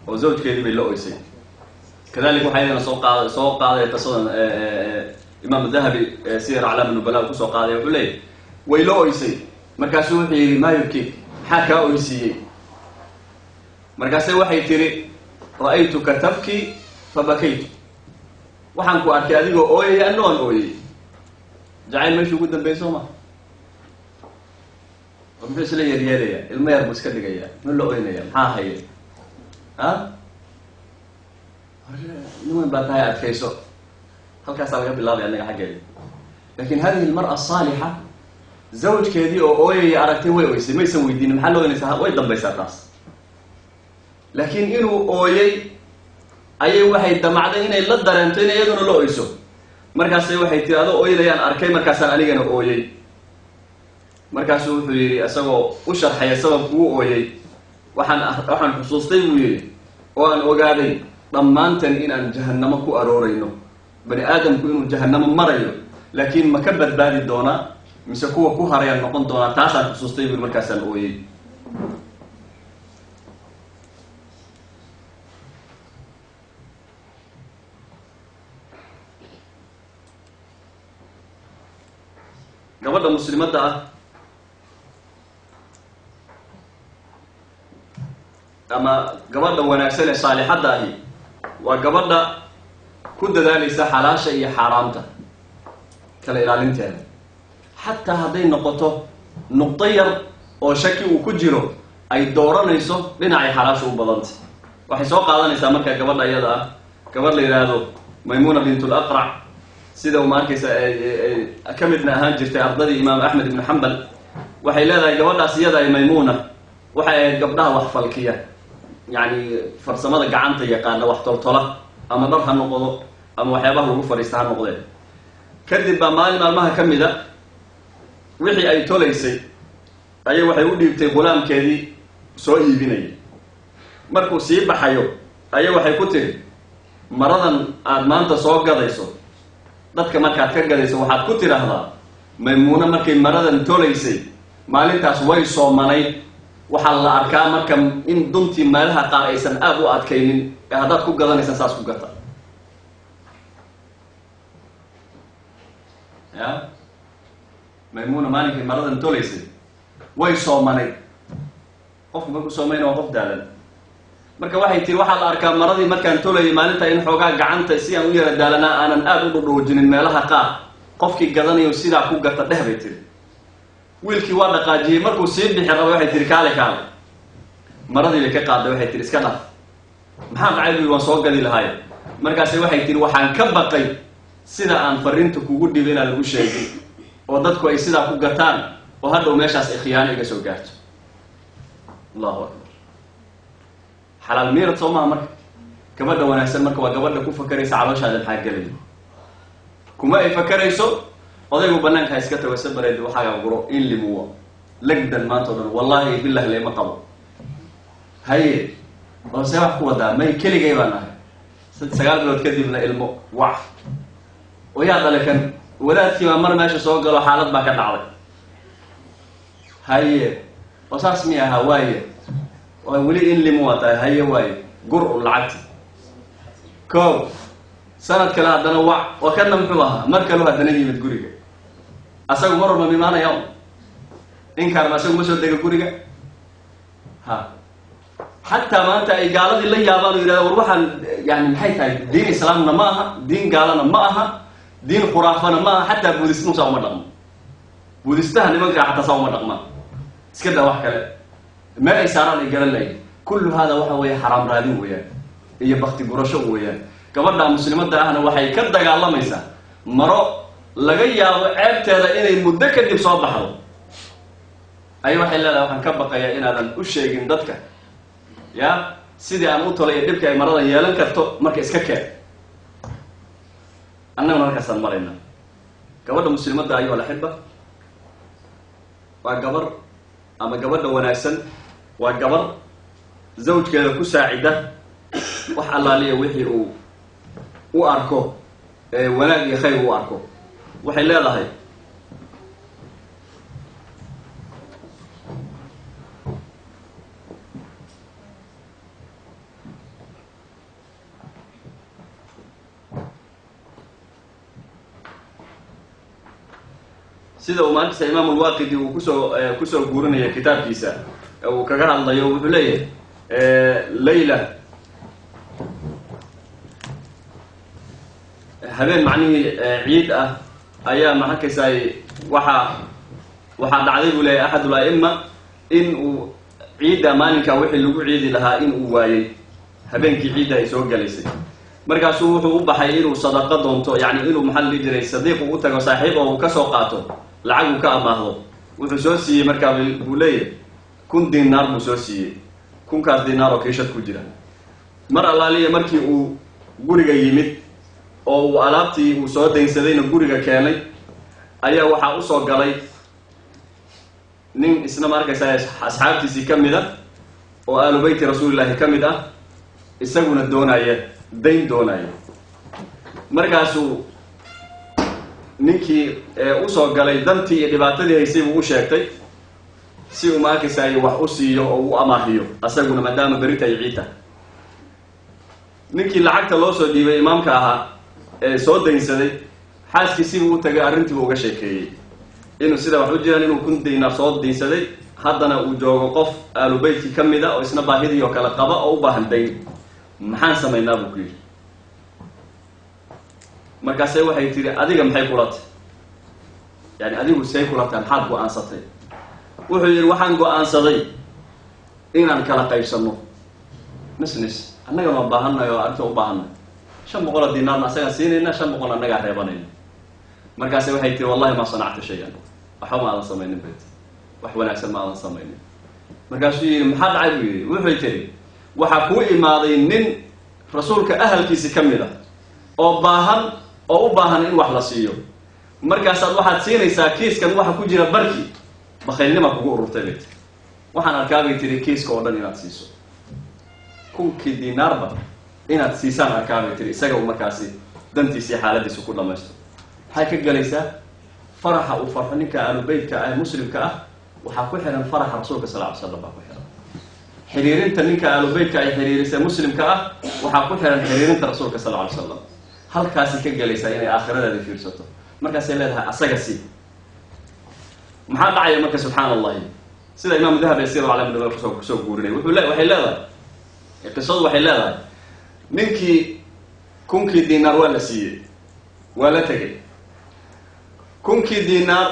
oo zawjkeedii bay la oysay. kadalika waxaa iyadana soo qaaday qisadan imaam dahabi siyar aclaam nubala kusoo qaaday wuxuu leeyahy way la oysay. markaasuu wuxuu yidhi maa yubkik, maxaa kaa oysiiyey? markaase waxay tiri ra'aytuka tabki fabakaytu, waxaan ku arkay adigoo ooyaya anna waan ooyey. jacayl meesha ugu dambeey soo ma muxuu isla yeryeelaya, ilmo yar buu iska dhigaya, muu la oynaya, maxaa haya niman baa tahay adkayso. halkaasaa laga bilaabaya annaga xaggeeda. لكن هذه المرأة الصالحة زوج كذي أو أوي أركتي ويسي ما يسوي دين محله إنسها ويدم بيساتاس لكن إنه أوي أي واحد دمعنا هنا إلا درنتين يدون له يسوع مركز أي واحد ترى هذا أوي ليان أركي مركز أنا ليجنا أوي مركز في أسوأ وشرح يسوى هو أوي وحن خصوصي ويلي وأن أوجادي ضمانتن إن جهنم كو أرورينه بني آدم كو إنه جهنم مريو لكن ما كبد بادي دونا مسكوه كو هريان نقول دونا تاسع خصوصي بالمركز الأوي gabadha muslimadda ah ama gabadha wanaagsan ee saalixada ahi waa gabadha ku dadaalaysa xalaasha iyo xaraamta kala ilaalinteeda xataa hadday noqoto nuqdo yar oo shaki uu ku jiro ay dooranayso dhinacay xalaasha u badantay waxay soo qaadanaysaa markaa gabadha iyada ah gabadh la yidhaahdo Maymuna bintul Aqra' sida uu markaysa ka midna ahaan jirtay ardadii imaam Ahmed ibn Hanbal waxay leedahay gabadhaas iyada ay Maymuna waxay ahayd gabdhaha wax falkiya yani farsamada gacanta yaqaana wax toltola ama dhar ha noqdo ama waxyaabaha lagu fariista ha noqdeen kadib baa maalmaha ka mida wixii ay tolaysay ayay waxay u dhiibtay gulaamkeedii soo iibinayay markuu sii baxayo ayay waxay ku tiri maradan aad maanta soo gadayso dadka markaad ka gadayso waxaad ku tiraahdaa Maymuna markay maradan tolaysay maalintaas way soomanayd waxaa la arkaa marka in duntii meelaha qaar aysan aad u adkaynin ee haddaad ku gadanaysan saas ku gata ya Maymuna maalinkay maradan tolaysay way soomanayd qofku markuu soomayna waa qof daalan marka waxay tiri waxaa la arkaa maradii markaan tolayay maalinta in xoogaa gacanta si aan u yara daalanaa aanan aad u dhudhuujinin meelaha qaar qofkii gadanayo sidaa ku gata dheh bay tiri wiilkii waa dhaqaajiyey markuu sii bixi rabay waxay tiri kaale maradii bay ka qaaday waxay tiri iska dhaf maxaa dhacay waan soo gadi lahaay markaasay waxay tiri waxaan ka baqay sida aan fariinta kugu dhibay inaan lagu sheegay oo dadku ay sidaa ku gataan oo hadhow meeshaas ay khiyaano iga soo gaarto Allahu akbar حلال ميرت صومها مرك كبدا وناسن مرك وقبدا كو فكريسا علوشاده maxaa galay kuma ay fakarayso odaygu banaanka iska tago sabareed waxa guro in limuwa lagdan maanta dhan wallahi billahi leema qabo hay oo say wax ku wada may keligay baan ahay sagaal bilood kadibna ilmo wax oo yaa dhalakan wadaadkii ma mar meesha soo galo xaalad baa ka dhacday hay oo saas miyaha waaye ولي إن لي مواتاي هاي واي قرء العقد كو سنة كلا هدنا وع وكنا محوها مركلوها دنيجي متقولي أسأقو مرة ما بمعنى يوم إن كان ما أسأقو مسؤول دقيقة قولي ها حتى ما أنت قالت اللي يابانو إذا وروحا يعني محيطا دين إسلامنا معها دين قالنا معها دين خرافنا معها حتى بودستنو ساو مرقم بودستها لمنك حتى ساو مرقم اسكده واحد ما يسارن يقال لي كل هذا وحوي حرام رادين وياه هي بختي قرشو وياه gabadha muslimadda ahna waxay ka dagaalamaysaa maro laga yaabo ceebteeda inay muddo kadib soo baxdo ay waxay leedahay waxaan ka baqayaa inaadan u sheegin dadka ya sidii aan u tolay dibka ay marada yeelan karto marka iska keen annaguna markaasaan marayna gabadha muslimadda ayuu la xidba waa gabar ama gabadha wanaagsan waa gabar zawjkeeda ku saacida wax allaaliya wixii uu u arko wanaag iyo khayr u arko waxay leedahay sida uu maanta imaam al-Waqidi uu kusoo guurinaya kitaabkiisa uu kaga hadlayo wuxuu leeyahay Layla habeen macnii ciid ah ayaa maxakaysay waxa dhacday buu leeyahay ahad al-a'imma in uu ciida maalinka wixii lagu ciidi lahaa in uu waayay habeenkii ciida ay soo galaysay markaasuu wuxuu u baxay inuu sadaqo doonto yani inuu maxaa la dhihi jiray sadiiqu u tago saaxiib oo uu ka soo qaato lacag uu ka amaahdo. wuxuu soo siiyey markaa buu leeyahay 1000 diinaar buu soo siiyey. 1000kaas diinaar oo kiishad ku jira. mar allaaliya markii uu guriga yimid oo uu alaabtii uu soo daynsadayna guriga keenay ayaa waxaa usoo galay nin isna ma arkaysaa asxaabtiisii ka mid ah oo aalu beyti rasuulillaahi ka mid ah isaguna doonaya dayn doonaya. markaasuu ninkii usoo galay dantii iyo dhibaatadii haysay buu u sheegtay si uu ma arkaysaa wax u siiyo oo u amaahiyo asaguna maadaama berita ay ciid tahay. ninkii lacagta loo soo dhiibay imaamka ahaa ee soo daynsaday xaaskiisiibuu u tagay arrintii buu uga sheekeeyey inuu sida wax u jiraan inuu 1000 diinaar soo daynsaday haddana uu joogo qof aalu beytkii ka mid a oo isna baahidii oo kale qaba oo u baahan dayn. maxaan samaynaa buu ku yidhi. markaase waxay tihi adiga maxay kula tahay yani adigu say kula tahay maxaad go-aansatay. wuxuu yidhi waxaan go-aansaday inaan kala qaybsanno misnis annagana waa baahannahay oo arrinta u baahannahay 500 diinaarna asagaan siinayna 500 annagaa reebanayna. markaase waxay tihi wallahi ma sanacta shay-an waxba ma aadan samaynin bet wax wanaagsan ma aadan samaynin. markaasuu yidhi maxaa dhacay buu yidhi. wuxuu tihi waxaa kuu imaaday nin rasuulka ahalkiisi ka mid ah oo baahan oo u baahan in wax la siiyo markaasaad waxaad siinaysaa kiiskan waxa ku jira barki bakhaylnima kugu ururtay bay tii. waxaan arkaa bay tihi kiiska oo dhan inaad siiso 1000 diinaarba inaad siisaan arkaa bay tihi isaga uu markaasi dantiisii xaaladiisu ku dhamaysto. maxay ka galaysaa faraxa uu farxo ninka aalu beytka ah muslimka ah waxaa ku xiran faraxa rasuulka sal ly slam baa ku xiran. xiriirinta ninka aalu beytka ay xiriirisay muslimka ah waxaa ku xiran xiriirinta rasuulka sal ly slam. halkaasi ka galaysaa inay aakhiradaada fiirsato markaasay leedahay asaga sii. maxaa dhacaya marka subxaan allahi sida imaam dahabi sir calam nubal kusoo guurinay waxay leedahay qisadu waxay leedahay ninkii 1000 diinaar waa la siiyey waa la tegay 1000 diinaar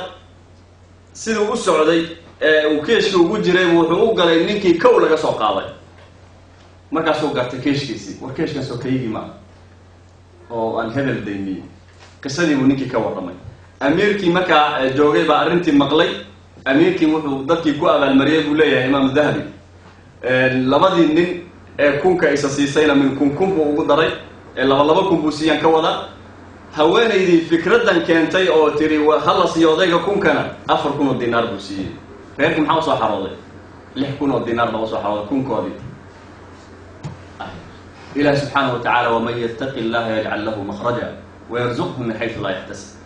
siduu u socday ee uu keeshkii ugu jiray wuxuu u galay ninkii kow laga soo qaaday. markaasuu gartay keeshkiisii war keeshkan soo kayigi ma oo aan hebel daymiyey. qisadii buu ninkii ka warramay. amiirkii markaa joogay baa arrintii maqlay. amiirkii wuxuu dadkii ku abaalmariyay buu leeyahay imaam dahabi labadii nin ee 1000 isa siisayna min 1000 buu ugu daray ee 2 buu siiyaan ka wada. haweenaydii fikradan keentay oo tiri hala siiyo odayga 1000kana 4000 diinaar buu siiyey. reerkii maxaa usoo xarooday 6000 diinaar baa usoo xarooday 1000koodii. ilaah subxaanahu watacaala waman yattaqi illaha yajcal lahu makhraja wayarzuqhu min xaysu laa yaxtasib.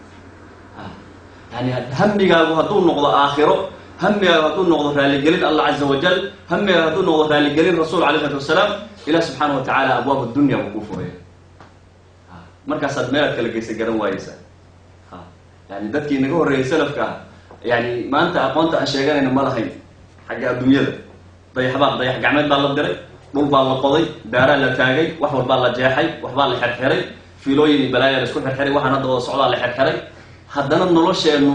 yani hamigaagu hadduu noqdo aakhiro hamigaagu hadduu noqdo raaligelin allah caza wajal hamigaagu hadduu noqdo raaligelin rasuul alayh salatu wasalaam ilah subxaanahu watacaala abwaab dunya buu kuu furaya. markaasaad meelaad kala geysa garan waayeysaa. yani dadkii naga horreeyay salafka ah yani maanta aqoonta aan sheeganayna ma lahayn xagga adduunyada. dayax gacmeed baa la diray dhul baa la qoday daaraa la taagay wax walbaa la jeexay waxbaa la xerxeray fiilooyin iyo balaayaa la isku xerxeray waxaan hadda wada socdaa la xerxeray. haddana nolosheenu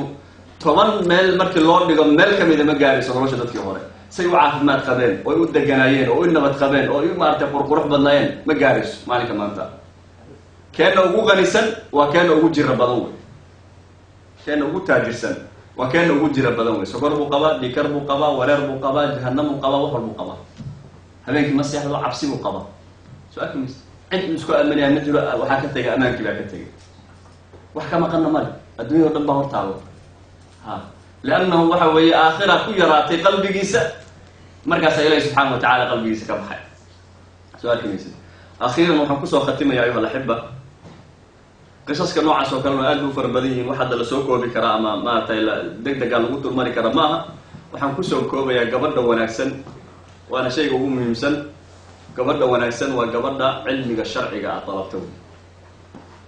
10 meel markii loo dhigo meel ka mida ma gaarayso nolosha dadkii hore. say u caafimaad qabeen oo u deganaayeen oo u nabad qabeen oo u maaragtay qurqurux badnaayeen ma gaarayso maalinka maanta. keena ugu qanisan waa keena ugu jira badan wey. keena ugu taajirsan waa keena ugu jira badan wey. sokor buu qabaa dhikar buu qabaa wareer buu qabaa jahanam buu qabaa wax walbuu qabaa. habeenkii ma seexdo cabsi buu qabaa. su-aalka mis cid uu isku aaminaya ma jiro. waxaa ka tegay amaankii baa ka tegay. wax ka maqanna male adduunya o dhan baa hortaalo. liannahu waxa weeye aakhira ku yaraatay qalbigiisa markaasaa ilahi subxaana watacaala qalbigiisa ka baxay. su-aalka mis akhiiran waxaan kusoo khatimaya ayuha alaxiba qisaska noocaas oo kalena aad bay u fara badan yihiin. wax hadda lasoo koobi karaa ama maaragtay deg degaan lagu dulmari kara maaha. waxaan kusoo koobayaa gabadha wanaagsan waana shayga ugu muhiimsan. gabadha wanaagsan waa gabadha cilmiga sharciga ah dalabta wey.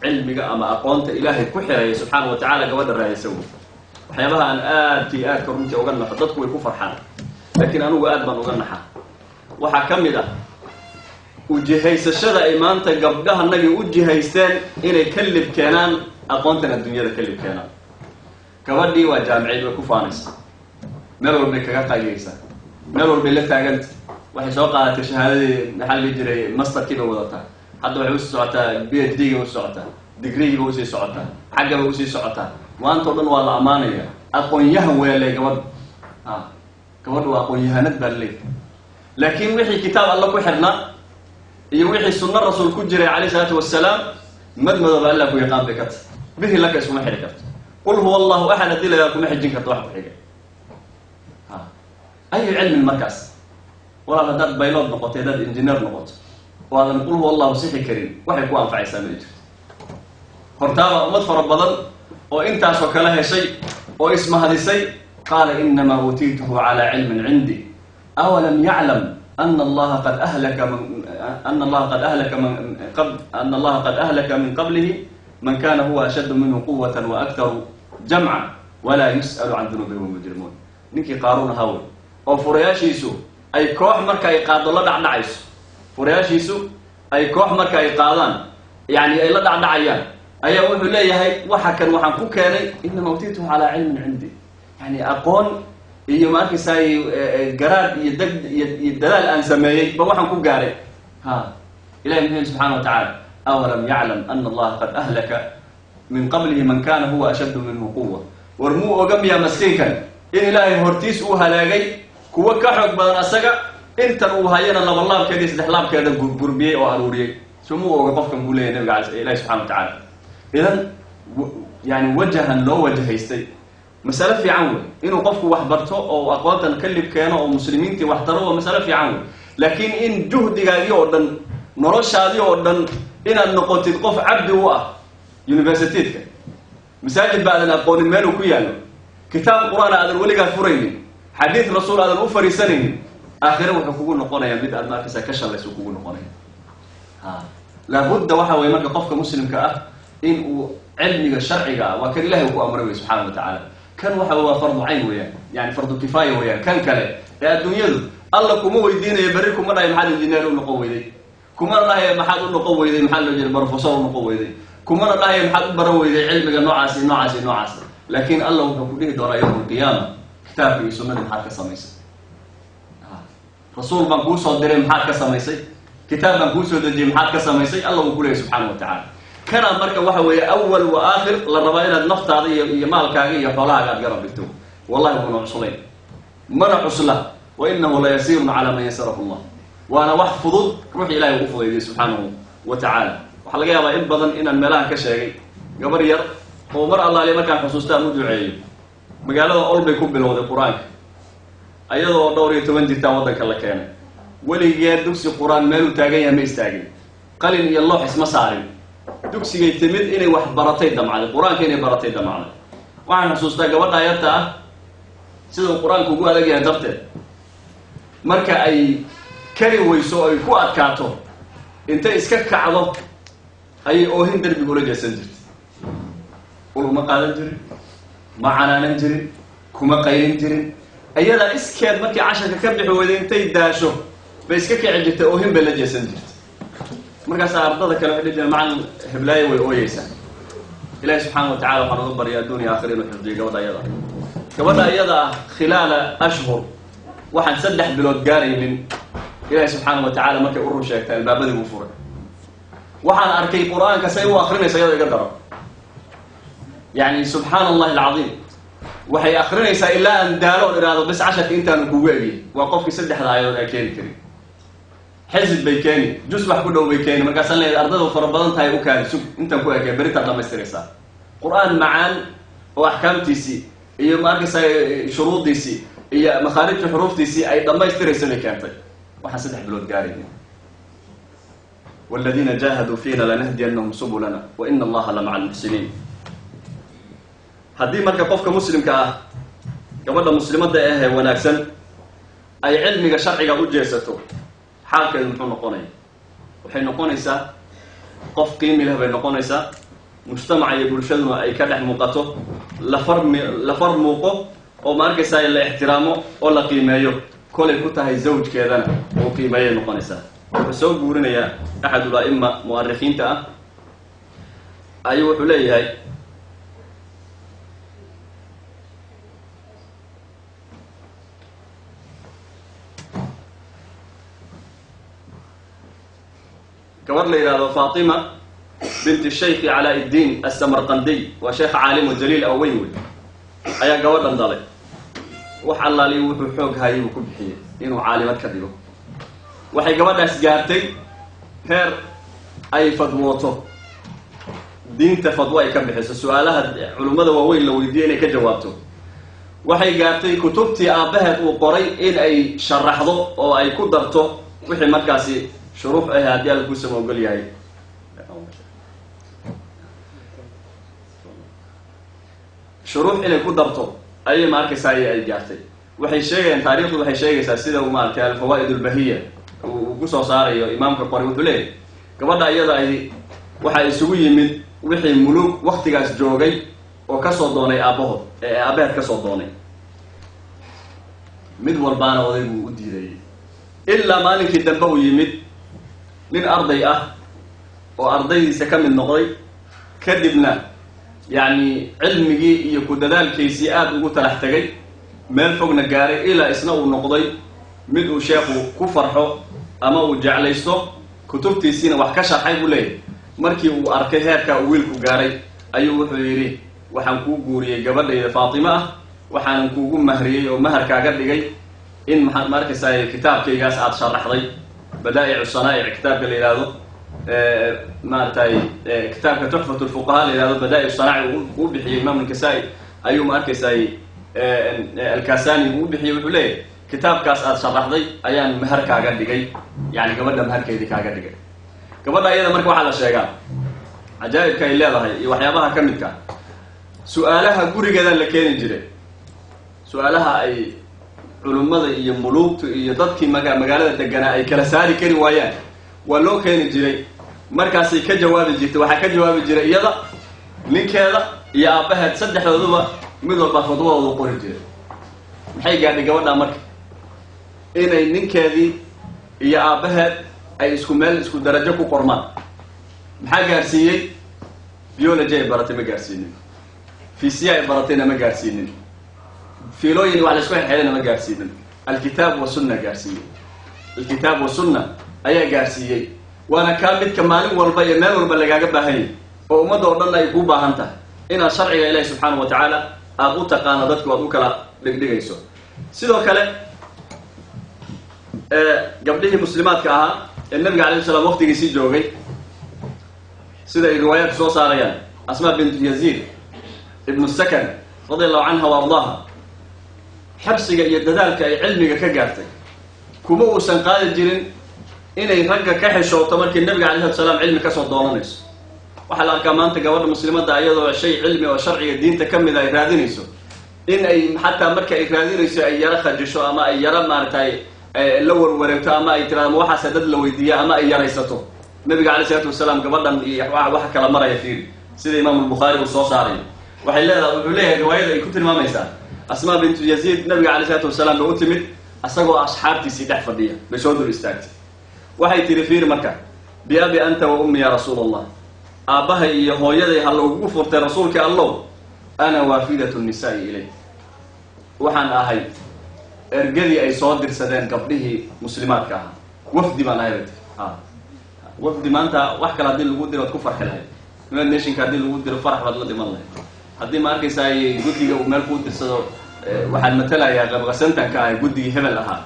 cilmiga ama aqoonta ilaahay ku xiraya subxaana watacaala gabadha raadisa wey. waxyaabaha aan aadka iyo aadka runtii uga naxo dadku way ku farxaan laakiin anugu aad baan uga naxa. waxaa ka mid ah ujihaysashada ay maanta gabdhahanagii u jihaysteen inay ka lib keenaan aqoontan adduunyada ka lib keenaan. gabadhii waa jaamiciyad way ku faanaysa meel walbay kaga qaygaysaa meel walbay la taaganta waxay soo qaadatay shahaadadii maxaa la jiray masterkii bay wadataa hadda waxay usii socotaa PhD-ga usii socotaa degree-ga usii socotaa xaggaba usii socotaa maanta o dhan waa la ammaanaya aqoon-yahan weelay gabadha gabadha waa aqoon-yahanad baa leeyahay laakiin wixii kitaab alla ku xidhnaa iyo wixii sunno rasuul ku jiray calayhi salaatu wassalaam madmadooba alla ku yaqaan bay ka tahay bihi laka iskuma xidhi karto qul huwa allahu axad haddii la yidhaha kuma xijin karto wax ku xigay ayu cilmin markaas walaal haddaad baylood noqoto haddaad engineer noqoto oo aadan qul huwa allahu sixi karin waxay ku anfacaysaa ma jirto hortaaba ummad fara badan oo intaasoo kala heshay oo ismahadisay qaala inamaa uutiituhu calaa cilmin cindi awalam yaclam ana allaha qad ahlaka min qablihi man kana huwa ashaddu minhu quwatan waaktaru jamca walaa yus'alu can dunuubihi hum mujrimuun ninkii qaaruun ahaa wey oo furayaashiisu ay koox marka ay qaado la dhacdhacayso furayaashiisu ay koox marka ay qaadaan yani ay la dhacdhacayaan ayaa wuxuu leeyahay waxa kan waxaan ku keenay inama utiituhu calaa cilmin cindi yani aqoon iyo maarkaysaay garaad iyo dadaal aan sameeyey ba waxaan ku gaaray ilahi muxuu subxana wa tacaala awalam yaclam ana allaha qad ahlaka min qablihi man kana huwa ashaddu minhu quwa war muu oga miyaa maskiinkan in ilaahay hortiis uu halaagay kuwa ka xoog badan asaga intan uu hayana labalaabkeeda iyo saddexlaabkeeda gurbiyey oo aruuriyey so muu oga qofkan buu leeyahy nabiga ilahi subxana wa tacaala idan yani wajahan loo wajahaystay masale fiican wey inuu qofku wax barto oo aqoontan kalib keeno oo muslimiintii wax taro waa masale fiican wey laakiin in juhdigaagii oo dhan noloshaadii oo dhan inaad noqotid qof cabdi u ah universiteedka masaajid ba aadan aqoonin meel uu ku yaallo kitaab qur-aan aadan weligaa furaynin xadiid rasuul aadan u fariisanaynin aakhire wuxuu kugu noqonayaa mid aad markaysa ka shalayso kugu noqonaya laabudda waxa weye marka qofka muslimka ah in uu cilmiga sharciga ah waa kan ilahay uu ku amray wey subxaana wa tacaala kan waxa waa fardu cayn weeyaan yani fardu kifaaya weeyaan kan kale ee adduunyadu alla kuma weydiinayo berri kuma dhahay maxaad injineer u noqon weyday kumana dhahay maxaad u noqon weyday maxaa loo jeeda professor u noqon weyday kumana dhahay maxaad u baran weyday cilmiga noocaasi noocaasi noocaas laakiin alla wuxuu ku dhihi doonaa yowma alqiyaama kitaabka iyo sunnada maxaad ka samaysay rasuul baan kuu soo diray maxaad ka samaysay kitaab baan kuu soo dejiyey maxaad ka samaysay alla wuu ku leeyahy subxaana wa tacaala kana marka waxa weeye awal wa aakhir la rabaa inaad naftaada iyo maalkaaga iyo xoolahaaga aad garab dhigto wallahi kuna cuslayn mana cusla wa inahu la yasiirun calaa man yasarahu allah waana wax fudud ruux ilahay uu fudaydiyey subxaanahu wa tacaala waxaa laga yaabaa in badan inaan meelahan ka sheegay gabar yar oo mar allaale markaan xusuusta aan u duceeyo magaalada ol bay ku bilowday qur-aanka ayadoo dhowr iyo 10 jirtaa waddanka la keenay weligeed dugsi qur-aan meeluu taagan yahay ma istaagin qalin iyo loox isma saarin dugsigay timid inay wax baratay damcday qur-aanka inay baratay damcday waxaan xusuustaa gabadha ayarta ah sida uu qur-aanku ugu adag yahay darteed marka ay kari weyso o ay ku adkaato intay iska kacdo ayay oohin derbiga ula jeesan jirtay ul uma qaadan jirin ma canaanan jirin kuma qaylin jirin ayadaa iskeed markii casharka ka bixi weyday intay daasho bay iska kici jirtay oohin bay la jeesan jirtay markaasaa ardada kale waxay dhihi jireen macalin heblaayo way ooyeysaa ilahi subxaana wa tacala waxaan uga barya adduuniya aakhir inuu xifdiyo gabadha iyada ah khilaala ashhur waxaan 3 bilood gaaraynin ilahi subxaana wa tacala markay u run sheegtay albaabadii uu furay waxaan arkay qur-aanka say u akrinaysa iyadoo iga daro yani subxaana allahi alcadiim waxay akrinaysaa ilaa aan daalo on idhaahdo bis casharka intaanu kugu egiyay waa qofkii 3 aayadood aan keeni karin xisib bay keeni jus wax ku dhow bay keeni markaasaan leeyahay ardadu fara badan tahay u kaadi sug intaan ku ekay berintaad dhamaystiraysaa qur-aan macaan oo axkaamtiisii iyo maarkaysa shuruudiisii iyo makhaarijta xuruuftiisii ay dhammaystiraysa bay keentay waxaan 3 bilood gaaraynin waladiina jaahaduu fiina lanahdiyannahum subulana wa ina allaha la maca almuxsiniin haddii marka qofka muslimka ah gabadha muslimadda ahee wanaagsan ay cilmiga sharciga u jeesato xaalkeedu muxuu noqonaya waxay noqonaysaa qof qiimi leh bay noqonaysaa mujtamaca iyo bulshaduna ay ka dhex muuqato la far muuqo oo ma arkaysaa la ixtiraamo oo la qiimeeyo kolay ku tahay zawjkeedana oo qiimeeyay noqonaysaa wuxuu soo guurinayaa axadul a'imma mu'arikhiinta ah ayuu wuxuu leeyahay gabar la yidhaahdo Fatima binti Sheikh Alauddin As-Samarqandi waa sheekh caalim oo jaliil oo weyn ayaa gabadhan dhalay wax allaali wuxuu xoog hayay ku bixiyay inuu caalimad ka dhigo waxay gabadhaas gaartay heer ay fadwooto diinta fadwa ay ka bixiso su'aalaha culimada waaweyn la weydiiyay inay ka jawaabto waxay gaartay kutubtii aabaheed uu qoray in ay sharaxdo oo ay ku darto wixii markaasi shuruux ah haddii aad ku soo ogol yahay shuruux inay ku darto ayay markaysaa ay gaartay waxay sheegayaan taariikhdu waxay sheegaysaa sida uu maartay al-fawaid al-bahiyya uu ku soo saarayo imaamka qori wuxuu leeyahay gabadha iyada ay waxa isugu yimid wixii muluk waqtigaas joogay oo ka soo doonay aabaheed ka soo doonay mid walbaana odaygu u diiday ilaa maalinkii dambe uu yimid nin arday ah oo ardaydiisa ka mid noqday kadibna yani cilmigii iyo ku dadaalkiisii aad ugu talax tagay meel fogna gaaray ilaa isna uu noqday mid uu sheekhu ku farxo ama uu jeclaysto kutubtiisiina wax ka sharxay buu leeyahay markii uu arkay heerka uu wiilku gaaray ayuu wuxuu yidhi waxaan kuu guuriyey gabadhayda Faatima ah waxaan kuugu mahriyey oo maharkaaga dhigay in markaysaa kitaabkaygaas aad sharaxday badaa'ic sanaa'ic kitaabka la yiraahdo maartay kitaabka tuhfatul fuqaha la yiraahdo badaa'ic sanaa'ic uu bixiyay imaam al-Kasaa'i ayuu markaysaa al-Kasani uu bixiyay wuxuu leeyahay kitaabkaas aad sharaxday ayaan maharkaaga dhigay yani gabadha maharkeedii kaaga dhigay gabadha iyada marka waxa la sheegaa ajaa'ibka ay leedahay iyo waxyaabaha ka midka su'aalaha gurigeeda la keenin jiray su'aalaha ay culimada iyo mulugtu iyo dadkii magaalada deganaa ay kala saari kari waayaan waa loo keeni jiray markaasay ka jawaabi jirtay waxa ka jawaabi jiray iyada ninkeeda iyo aabaheed saddexdooduba mid walba fadwadoodu qori jiray maxay gaadhay gabadha marka inay ninkeedii iyo aabaheed ay isku meel isku darajo ku qormaan maxaa gaarsiiyey biology ay baratay ma gaarsiinin physics ay baratayna ma gaarsiinin فيلوين وعلى شوية حيلنا ما جارسين الكتاب والسنة جارسية الكتاب والسنة أي جارسية وأنا كامل كمال والبيع مال والبلغة جبها هي وما دورنا يكون بهانته إن الشرع إليه سبحانه وتعالى أبو تقانا ضدك وأبوك لا لقديسه سيدو كله قبله مسلمات كها النبي عليه السلام وقت يسيد جوجي سيدا الروايات سو صاريان أسماء بنت يزيد ابن السكن رضي الله عنها وأرضاها xabsiga iyo dadaalka ay cilmiga ka gaartay kuma uusan qaadi jirin inay ragga ka xishooto markii nabiga calayhi salaam cilmi ka soo doonanayso waxa la arkaa maanta gabadha muslimadda iyadoo shay cilmi oo sharciga diinta ka mid ay raadinayso in ay xataa marka ay raadinayso ay yara khajisho ama ay yara maartay la warwareegto ama ay tiraahdo waxa dad la weydiiyo ama ay yaraysato nabiga calayhi salaam gabadhan iyo waxa kala maraya fiir sida imaam al-Bukhari uu soo saaray waxay leedahay wuxuu leeyahay riwaayada ay ku tilmaamaysaa أسماء بنت يزيد النبي عليه الصلاة والسلام بأتمد أسقوا أصحابتي سيدح فضية بشودوا الاستاكت وحي ترفير مكة بأبي أنت وأمي يا رسول الله أبها هو يدي هلو قفرت رسولك الله أنا وافدة النساء إليه وحن أهي إرقدي أي صادر سدان قبله مسلمات كها وفد ما لا يرد وفد ما أنت وحكى لدي الوقود وتكفر حلها من النيشن كدي الوقود فرح بدل ما الله haddii ma arkaysaay guddiga uu meel ku dirsado waxaan matalayaa qabqasantanka ay guddiga hebel ahaa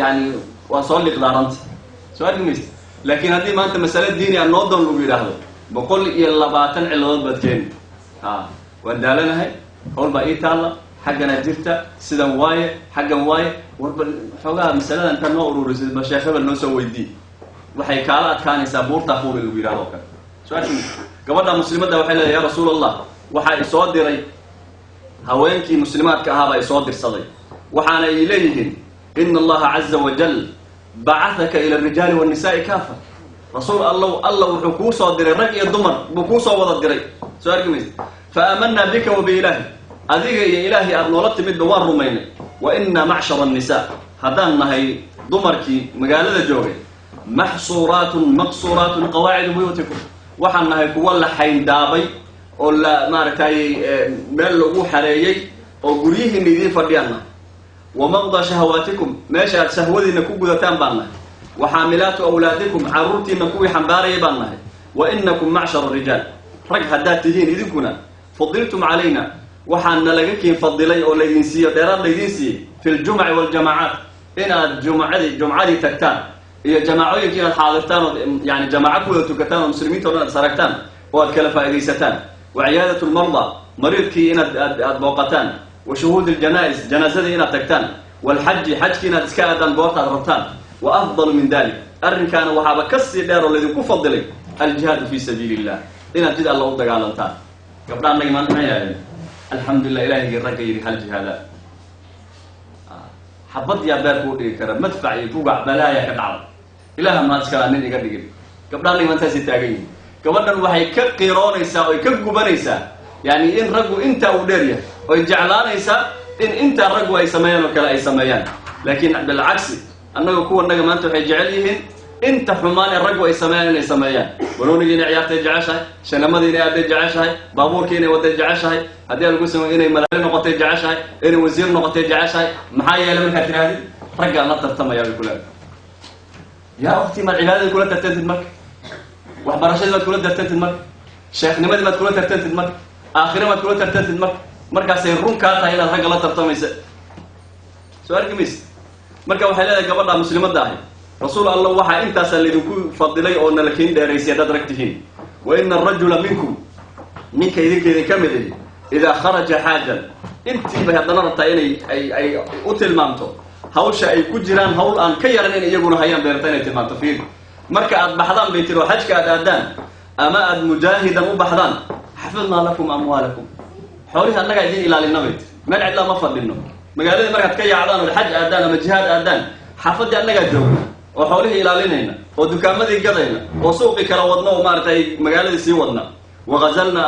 yani waa soo liqdaaranta soo arkimaysa laakiin haddii maanta masale diini ah noo doon lagu yidhaahdo 120 ciladood baad keeni waan daalanahay hawl baa ii taalla xaggana jirta sidan waaye xaggan waaye warba xoogaa masaladan inta noo ururisay ba sheekh hebel noo soo weydii waxay kaala adkaanaysaa buurta fuul lagu yidhaahdo kale soo arkimaysa gabadha muslimadda waxay leedahay yaa rasuulallah waxaa isoo diray haweenkii muslimaadka ahaabaa isoo dirsaday waxaana ay leeyihiin ina allaha caza wajal bacataka ila arijaali waannisaai kaafa rasuul allah wuxuu kuu soo diray rag iyo dumar buu kuu soo wada diray soo arki maysa faamanaa bika wa biilaahi adiga iyo ilaahay aad noola timidba waan rumaynay wa ina macshara annisaa haddaan nahay dumarkii magaalada joogay maxsuuraatun maqsuuraatun qawaacidu buyuutikum waxaan nahay kuwa la xayndaabay oo la maartay meel lagu xareeyay oo guryihiina idin fadhiyana wa maqda shahawaatikum meesha shahwadiina ku gudataan baana وحاملات أولادكم عرورتي نكوي حنباري بانه وإنكم معشر الرجال رج هداتهين إذن كنا فضلتم علينا وحان لقيكين فضلي أو ليدينسي ديران ليدينسي في الجمع والجماعات إن الجمعة تكتان هي جماعوين كنا حاضرتان يعني جماعة كوية تكتان ومسلمين تولنا سرقتان والكلفة إليستان وعيادة المرضى مريض كي إن أدبوقتان وشهود الجنائز جنازة إن تكتان والحج حج كنا تسكاء بوقت ربطان وأفضل من ذلك أرن كان وحابة كسي دير الذي كفضلي الجهاد في سبيل الله إن جد الله وضع على التان قبل أن نجمع معي الحمد لله إلهي الرجل هالجهاد حبض يا باكو كرم مدفع يفوق بلايا كدعم إله ما تسكر عنني قديم قبل أن نجمع تاسي تاجين قبل أن وحي كقيران يسا ويكجبان يسا يعني إن رجو أنت ودريا ويجعلان يسا إن أنت رجو أي سميان وكلا أي سميان لكن بالعكس أنه يكون نجمع أنت حيجعليهن أنت حمان الرجو أي سميان أي سميان ولو نجينا عيات الجعشة شنمدي نأدي الجعشة بابور كيني ودي الجعشة هذي القسم إني ملاك نقطة الجعشة إني وزير نقطة الجعشة محايا لمن كثير هذه رجع نطر تما يا بكلان يا أختي ما العبادة كلها ترتد مك وحبرشة ما كلها ترتد مك شيخ نمدي ما كلها ترتد مك آخره ما كلها ترتد مك مركز سيرون كاتا هنا رجع لا ترتمي سؤال كميس مركز وحلا قبل مسلمات داهي رسول الله وحى انت سلدكم فضلي او لكن داريسيادات ركتهين وان الرجل منكم منك يذكر كمده اذا خرج حاجا انت بهذا نرتا اي اوتلمانتو hawsha ay ku jiraan hawl aan ka yaran in iyaguna hayaan beertaan ay timaanto fiir marka aad baxdaan beetiro xajka aad aadaan ama aad mujaahidan u baxdaan xafidna lakum amwaalakum xoolaha annaga idin ilaalinabay meel cid la ma fadhino magaalada markaad ka yaacdaan oo xaj aadaan ama jihaad aadaan xafadda annaga joogno oo xoolaha ilaalinayna oo dukaamadii gadayna oo suuqi kala wadno oo maartay magaalada sii wadna وغزلنا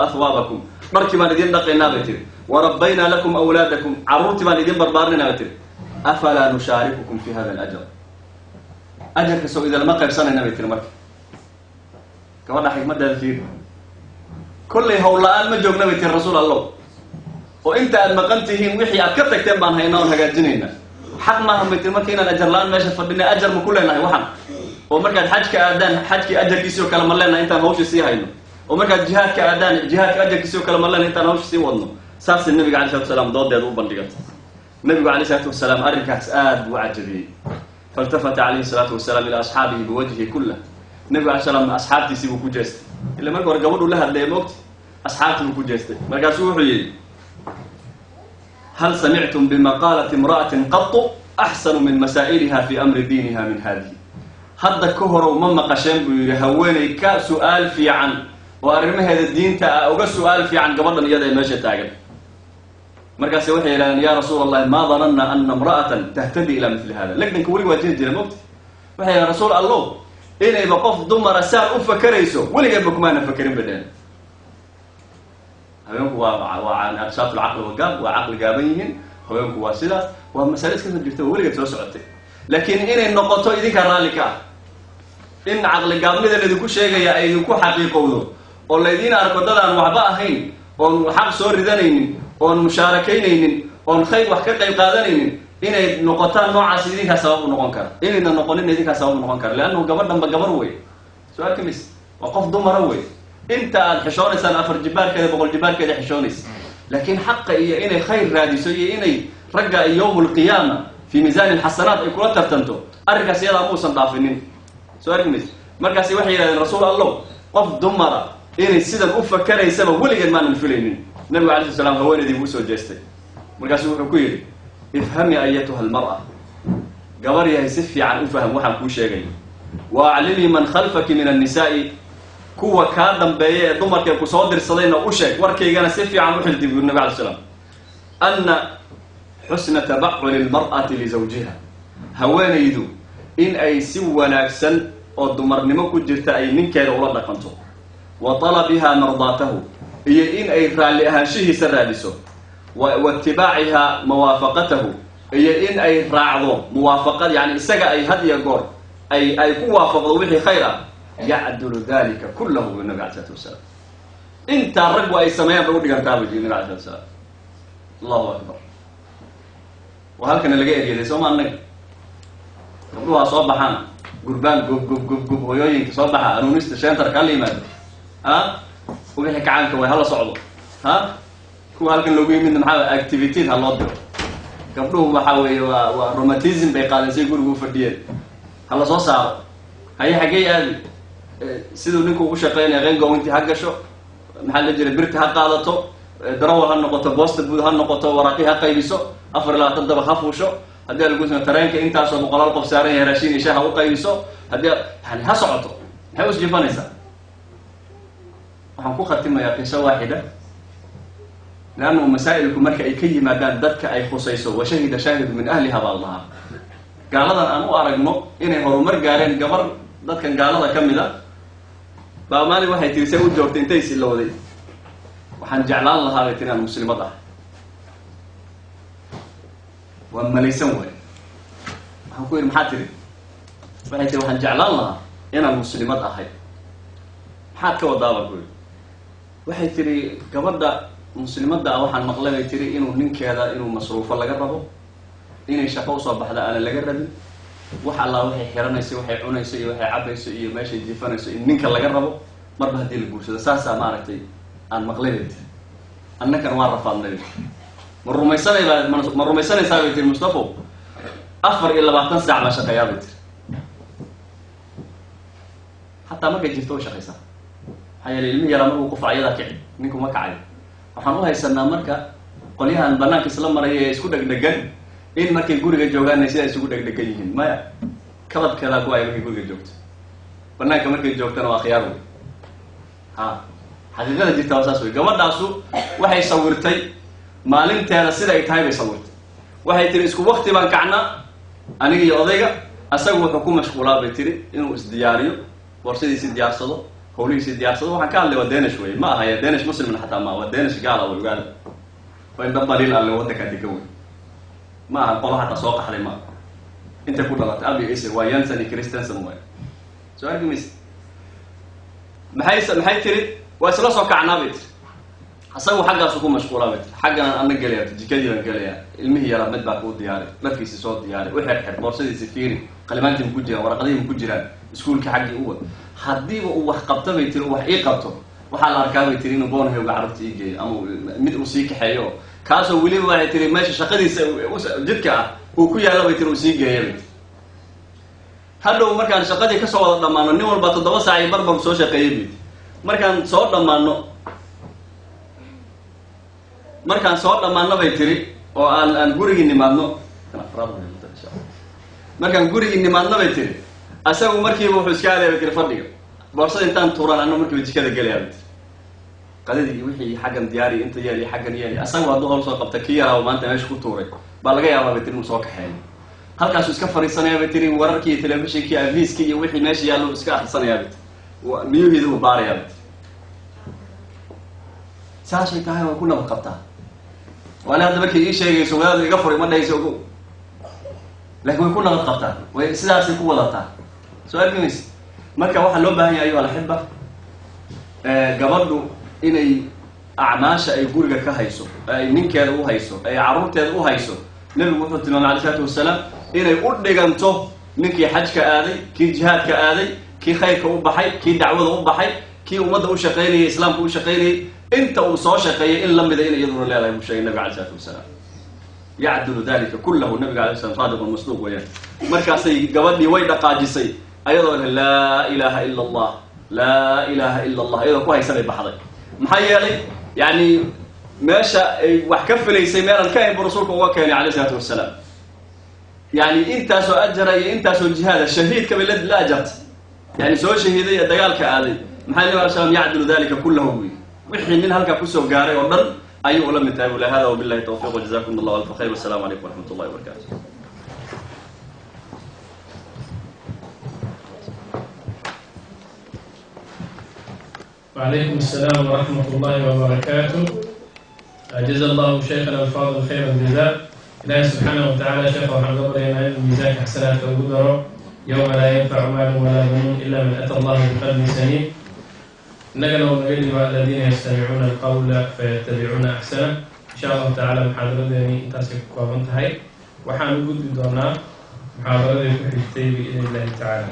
أثوابكم markii baan idin dhaqaynaa beetir وربينا لكم أولادكم عرورتي baan idin barbaarnaa beetir أفلا نشارككم في هذا الأجر أجر كسو إذا لما قيبسان النبي تلمك كمان حكمة الفير كل هؤلاء ما جوك نبي الرسول الله وإنت المقنتهم وحي أكتك تنبان هيناون هقا جنينا حق ما هم بيتلمك هنا الأجر لان ماشي فبنا أجر مكلنا وحن ومركز حج كأدان حج كأجر كيسيو كلام الله أنت ماوش سي هينو ومركز جهاد كأدان جهاد كأجر كيسيو كلام الله أنت ماوش سي ودنو ساس النبي عليه الصلاة والسلام ضد يدو بندقات النبي عليه الصلاة والسلام أركس آد وعجبي فالتفت عليه الصلاة والسلام إلى أصحابه بوجهه كله النبي عليه الصلاة والسلام أصحابتي سيبوا كجست إلا ما قال قولوا لها اللي موت أصحابتي كجست ما قال سوحي هل سمعتم بمقالة امرأة قط أحسن من مسائلها في أمر دينها من هذه هذا كهر ومما قشن بيهوني كسؤال في عن وأرمي هذا الدين أو سؤال في عن قبل يدا ماشي تاجر مركز وحي إلى يا رسول الله ما ظننا أن امرأة تهتدي إلى مثل هذا لكن كولي وجه جل موت وحي يا رسول الله إلى بقف ضم رسال أفكر يسوع ولا جنبكم أنا فكرين بدين هيونك وعن أقساط العقل والقلب وعقل جابيهن هيونك واصلة ومسألة كذا جبتوا ولا جت وسعتي لكن إن النقطة إذا كرالك إن عقل جابني ده اللي كل شيء جاي يكون حقيقة وده والذين أركضوا عن وعباءهين وحق صور ذنين oon mushaarakaynaynin oon khayr wax ka qayb qaadanaynin inay noqotaan noocaas idinka sabab u noqon kara inayna noqonin idinka sabab u noqon kara laanna gabadhanba gabar way su'aal kamis waa qof dumar way inta aad xishoonaysan afar jibaarkeeda boqol jibaarkeeda xishoonaysa laakiin xaq iyo inay khayr raadiso iyo inay ragga yawmul qiyaama fi miizaan alxasanaat ay kula tartanto arrinkaas iyada muusan dhaafinin su'aal kamis markaas waxay yiraahdeen rasuul allah qof dumara inay sidan u fakaraysaba weligeed ma aan filaynin النبي عليه السلام هو الذي موسى جسته مركز وحكير افهمي أيتها المرأة قبر يسفي عن أفهم وحن كو شيء وأعلمي من خلفك من النساء كوا كادم بيه ضمرك يكو صادر صدينا وشك وركي جانا سفي عن وحل تبي النبي عليه السلام أن حسن تبعل المرأة لزوجها هوان يدو إن أي سوى ناكسن أو ضمر نمكو جرت أي من كير ولد كنتو وطلبها مرضاته هي إن أي رالها شيء سرادسه واتباعها موافقته هي إن أي راعظه موافقة يعني سجى أي هدي جور أي موافق وحي خيرا يعدل ذلك كله بالنبي عليه الصلاة والسلام أنت الرجل أي سماء بودي كان تابع النبي عليه الصلاة والسلام الله أكبر وهل كان لقى يدي سوما النبي gabdhuha soo baxaan gurbaan gub hooyooyinka soo baxa anuunista centerka hala yimaado wixii kacaanka way hala socdo kuwa halkan loogu yimidna maxaa activities ha loo diro gabdhuhu waxa weeye waa romantism bay qaadeen si guriga u fadhiyeen hala soo saaro haye xagee aadi sidoo ninku ugu shaqeynaya qeyngo intii ha gasho maxaa la jira birta ha qaadato darawal ha noqoto boosta buud ha noqoto waraaqi ha qaybiso 24 daba ha fuusho haddii lagu soo tareenka intaasoo boqolaal qof saaran yahay raashin iyo shaaha u qaybiso haddii yani ha socoto maxay us jifanaysaa waxaan ku khatimayaa qiso waaxida لأنه مسائلكم مركا أي كي مادان دتك أي خصيصو وشهد شاهد من أهلها بالله قال هذا أنا أرجمه إنه هو مرجعين قبر دتك قال هذا كم ذا بأمانة واحد تيسوي جورتين تيسي اللودي وحنجعل الله هذا تنا المسلمات وأما ليس هو هنقول محاتري واحد تيجي وحنجعل الله هنا المسلمات أحد حاد كوضابة كل واحد تيجي قبر ده مسلمات waxaan maqlay tiri inuu ninkeeda inuu masruufo laga rabo inay shaqo soo baxda aan laga rabin wax alla waxay xiranayso waxay cunayso iyo waxay cabayso iyo meesha jifanayso in ninka laga rabo marba hadii la guursado saasa ma aragtay aan maqlay annaka waan rafaadnay ma rumaysanaysaa bay tiri Mustafa 24 saac ma shaqeeyaa bay tiri hatta ma jirto shaqaysa hay'ad ilmi yara markuu ku faayada kici ninku ma kacay waxaan u haysanaa marka qolyahan banaanka isla maray ee isku dhagdhagan in markay guriga joogaan ay sida isugu dhagdhagan yihiin maya kabadkeeda ku ay markay guriga joogto banaanka markay joogtana waa khiyaar xaqiiqada jirta wasaas way gabadhaasu waxay sawirtay maalinteeda sida ay tahay bay sawirtay waxay tiri isku waqti baan kacnaa aniga iyo odayga asagu wuxuu ku mashquulaa bay tiri inuu isdiyaariyo warshadiisa diyaarsado howlihiisa diyaarsado waxaan ka hadlay waa Danish way ma aha Danish muslimin xataa ma waa Danish gaala way gaal way dabaliil alle wadanka degan ma aha qolo xataa soo qaxday ma inta ku dhalatay abi isir waa Jansen Christensen way soo argimis maxay tiri waa isla soo kacnaa bit asagu xaggaas ku mashquulaa bit xaggan aan galeeyo jikadii baan galeeyaa ilmihi yara mid baa ku diyaaray markiisa soo diyaaray wixii xir boorsadii fiiri qalimaantii ku jiraan warqadii ku jiraan iskuulka xaqii u wad hadii uu wax qabto bay tiri wax ii qabto waxa la arkaa bay tiri inuu boonhay uga carabta ii geeyo ama mid uu sii kaxeeyo kaasoo waliba waxay tiri meesha shaqadiisa jidka uu ku yaalo bay tiri uu sii geeyo hadhow markaan shaqadii ka soo wada dhamaano nin walba 7 saac ay barbar soo shaqeeyay markaan soo dhamaano bay tiri oo aan gurigii nimaadno markaan gurigii nimaadno bay tiri asagu markiiba wuxuu iska aaday bay fadhiga boorsada intaan tuuran anna markii jikada galay qadadii wixii xagan diyaari inta yeeli xagan yeeli asagu haduu hol soo qabta kiyaha maanta meesha ku tuuray baa laga yaabaa bay tiri soo kaxeen halkaas iska fariisanaya bay tiri wararkii telefishinkii aviiski iyo wixii meesha yaalo iska akhrisanaya bay miyuhiidu u baaraya saashay tahay oo ku nabad qabtaa wala hadda markii ii sheegayso wadaad iga furay ma dhayso ugu laakiin ku nabad qabtaa way sidaas ku wadataa soo arkimis marka waxa loo baahan yahay wala xibba gabadhu inay acmaasha ay guriga ka hayso ay ninkeeda u hayso ay caruurteeda u hayso nabigu wuxuu tilmaamay alayhi salaatu wasalaam inay u dhiganto ninkii xajka aaday kii jihaadka aaday kii khayrka u baxay kii dacwada u baxay kii ummadda u shaqeynayay islaamka u shaqeynayay inta uu soo shaqeeyay in la mid ah in iyaduna leedahay uu sheegay nabiga alayhi salaatu wasalaam يعدل ذلك كله النبي عليه الصلاة والسلام صادق ومصدوق وياه مركزي قبلني ويدا قاجسي أيضا لا إله إلا الله لا إله إلا الله أيضا كويس سنة بحضر محيالي يعني ماشى وحكف لي سيمير الكائن برسولك وكان عليه الصلاة والسلام يعني أنت سو أجر أنت سو الجهاد الشهيد كبلد لا أجرت يعني سو شهيدية دجالك هذه محل عليه السلام يعدل ذلك كله وحين من هلك كسو قاري وضل أي علم تابوا لهذا وبالله التوفيق وجزاكم الله ألف خير والسلام عليكم ورحمة الله وبركاته. وعليكم السلام ورحمة الله وبركاته. جزا الله شيخنا الفاضل خير الجزاء. إلهي سبحانه وتعالى شيخ محمد أبراهيم الميزان حسنات وقدره يوم لا ينفع مال ولا بنون إلا من أتى الله بقلب سليم. نقل ونقل الذين يستمعون القول فيتبعون أحسنه. إن شاء الله تعالى محاضرة ديني تاسك وانتهي وحان وجود دونا محاضرة كحكتي بإذن الله تعالى.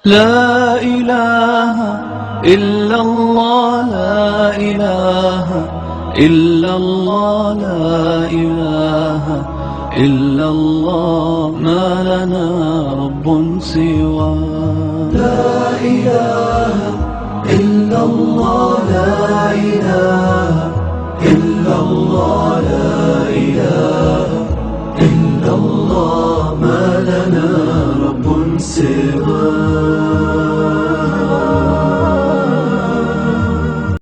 لا إله إلا الله لا إله إلا الله لا إله إلا الله ما لنا رب سواه لا إله